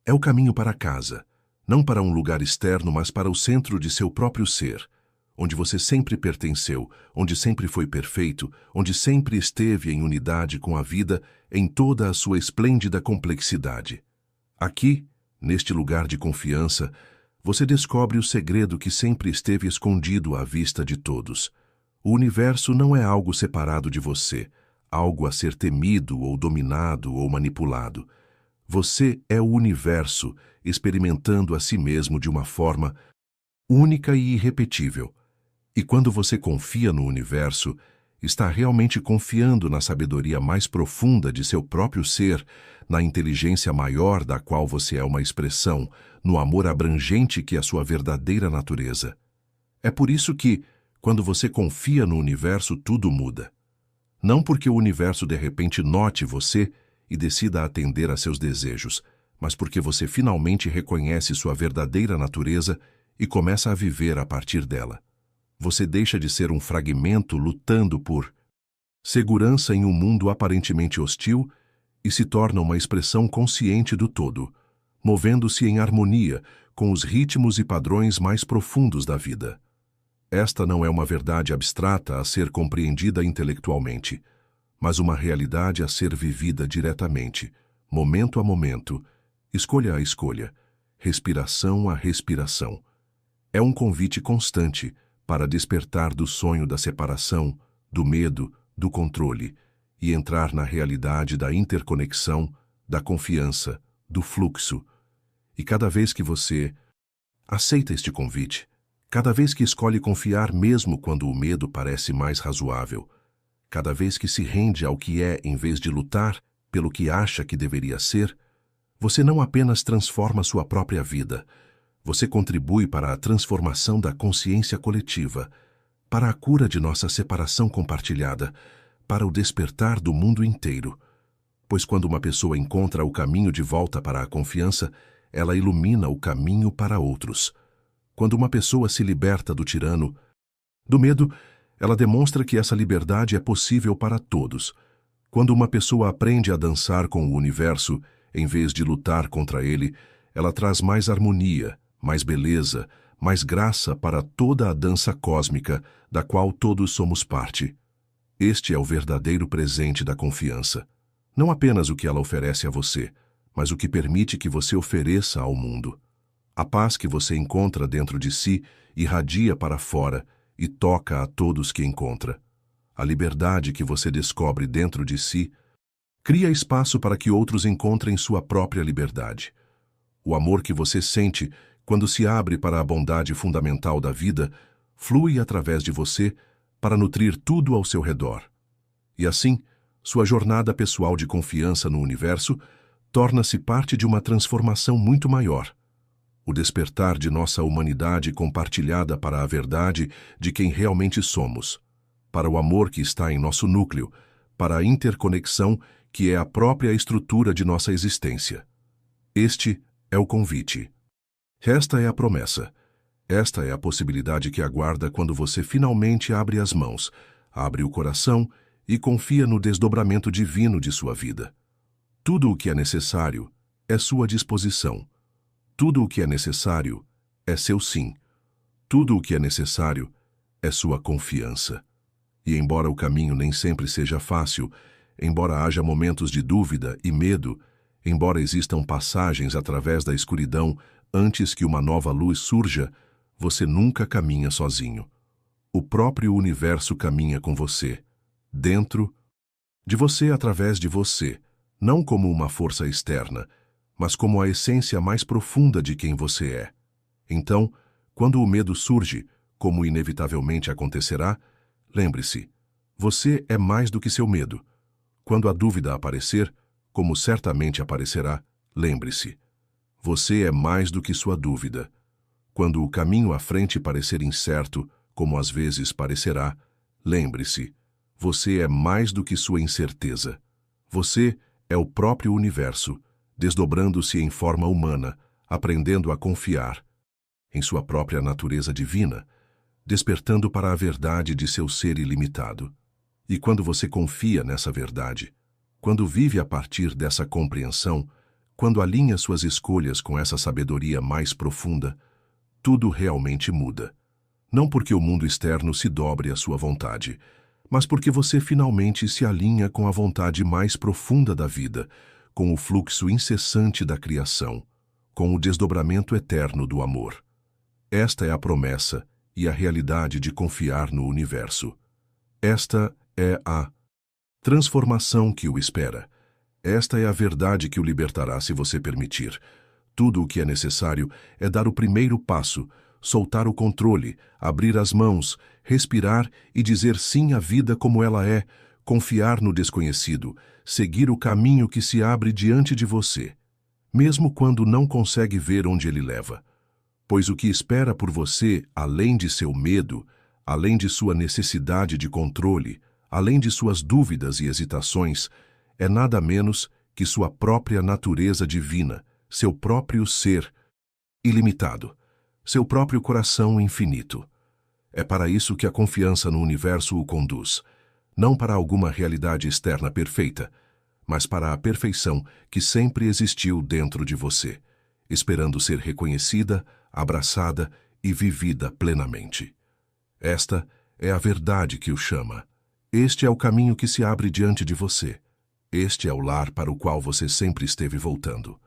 É o caminho para casa, não para um lugar externo, mas para o centro de seu próprio ser, onde você sempre pertenceu, onde sempre foi perfeito, onde sempre esteve em unidade com a vida em toda a sua esplêndida complexidade. Aqui, neste lugar de confiança, você descobre o segredo que sempre esteve escondido à vista de todos. O universo não é algo separado de você, algo a ser temido ou dominado ou manipulado. Você é o universo experimentando a si mesmo de uma forma única e irrepetível. E quando você confia no universo, está realmente confiando na sabedoria mais profunda de seu próprio ser, na inteligência maior da qual você é uma expressão, no amor abrangente que é sua verdadeira natureza. É por isso que, quando você confia no universo, tudo muda. Não porque o universo de repente note você e decida atender a seus desejos, mas porque você finalmente reconhece sua verdadeira natureza e começa a viver a partir dela. Você deixa de ser um fragmento lutando por segurança em um mundo aparentemente hostil e se torna uma expressão consciente do todo, movendo-se em harmonia com os ritmos e padrões mais profundos da vida. Esta não é uma verdade abstrata a ser compreendida intelectualmente, mas uma realidade a ser vivida diretamente, momento a momento, escolha a escolha, respiração a respiração. É um convite constante para despertar do sonho da separação, do medo, do controle e entrar na realidade da interconexão, da confiança, do fluxo. E cada vez que você aceita este convite, cada vez que escolhe confiar mesmo quando o medo parece mais razoável, cada vez que se rende ao que é em vez de lutar pelo que acha que deveria ser, você não apenas transforma sua própria vida, você contribui para a transformação da consciência coletiva, para a cura de nossa separação compartilhada, para o despertar do mundo inteiro. Pois quando uma pessoa encontra o caminho de volta para a confiança, ela ilumina o caminho para outros. Quando uma pessoa se liberta do tirano, do medo, ela demonstra que essa liberdade é possível para todos. Quando uma pessoa aprende a dançar com o universo, em vez de lutar contra ele, ela traz mais harmonia, mais beleza, mais graça para toda a dança cósmica, da qual todos somos parte. Este é o verdadeiro presente da confiança. Não apenas o que ela oferece a você, mas o que permite que você ofereça ao mundo. A paz que você encontra dentro de si irradia para fora e toca a todos que encontra. A liberdade que você descobre dentro de si cria espaço para que outros encontrem sua própria liberdade. O amor que você sente quando se abre para a bondade fundamental da vida flui através de você para nutrir tudo ao seu redor. E assim, sua jornada pessoal de confiança no universo torna-se parte de uma transformação muito maior. O despertar de nossa humanidade compartilhada para a verdade de quem realmente somos, para o amor que está em nosso núcleo, para a interconexão que é a própria estrutura de nossa existência. Este é o convite. Esta é a promessa. Esta é a possibilidade que aguarda quando você finalmente abre as mãos, abre o coração e confia no desdobramento divino de sua vida. Tudo o que é necessário é sua disposição. Tudo o que é necessário é seu sim. Tudo o que é necessário é sua confiança. E embora o caminho nem sempre seja fácil, embora haja momentos de dúvida e medo, embora existam passagens através da escuridão antes que uma nova luz surja, você nunca caminha sozinho. O próprio universo caminha com você, dentro de você, através de você, não como uma força externa, mas como a essência mais profunda de quem você é. Então, quando o medo surge, como inevitavelmente acontecerá, lembre-se, você é mais do que seu medo. Quando a dúvida aparecer, como certamente aparecerá, lembre-se, você é mais do que sua dúvida. Quando o caminho à frente parecer incerto, como às vezes parecerá, lembre-se, você é mais do que sua incerteza. Você é o próprio universo, desdobrando-se em forma humana, aprendendo a confiar em sua própria natureza divina, despertando para a verdade de seu ser ilimitado. E quando você confia nessa verdade, quando vive a partir dessa compreensão, quando alinha suas escolhas com essa sabedoria mais profunda, tudo realmente muda. Não porque o mundo externo se dobre à sua vontade, mas porque você finalmente se alinha com a vontade mais profunda da vida, com o fluxo incessante da criação, com o desdobramento eterno do amor. Esta é a promessa e a realidade de confiar no universo. Esta é a transformação que o espera. Esta é a verdade que o libertará se você permitir. Tudo o que é necessário é dar o primeiro passo, soltar o controle, abrir as mãos, respirar e dizer sim à vida como ela é, confiar no desconhecido, seguir o caminho que se abre diante de você, mesmo quando não consegue ver onde ele leva. Pois o que espera por você, além de seu medo, além de sua necessidade de controle, além de suas dúvidas e hesitações, é nada menos que sua própria natureza divina, seu próprio ser ilimitado, seu próprio coração infinito. É para isso que a confiança no universo o conduz, não para alguma realidade externa perfeita, mas para a perfeição que sempre existiu dentro de você, esperando ser reconhecida, abraçada e vivida plenamente. Esta é a verdade que o chama. Este é o caminho que se abre diante de você. Este é o lar para o qual você sempre esteve voltando.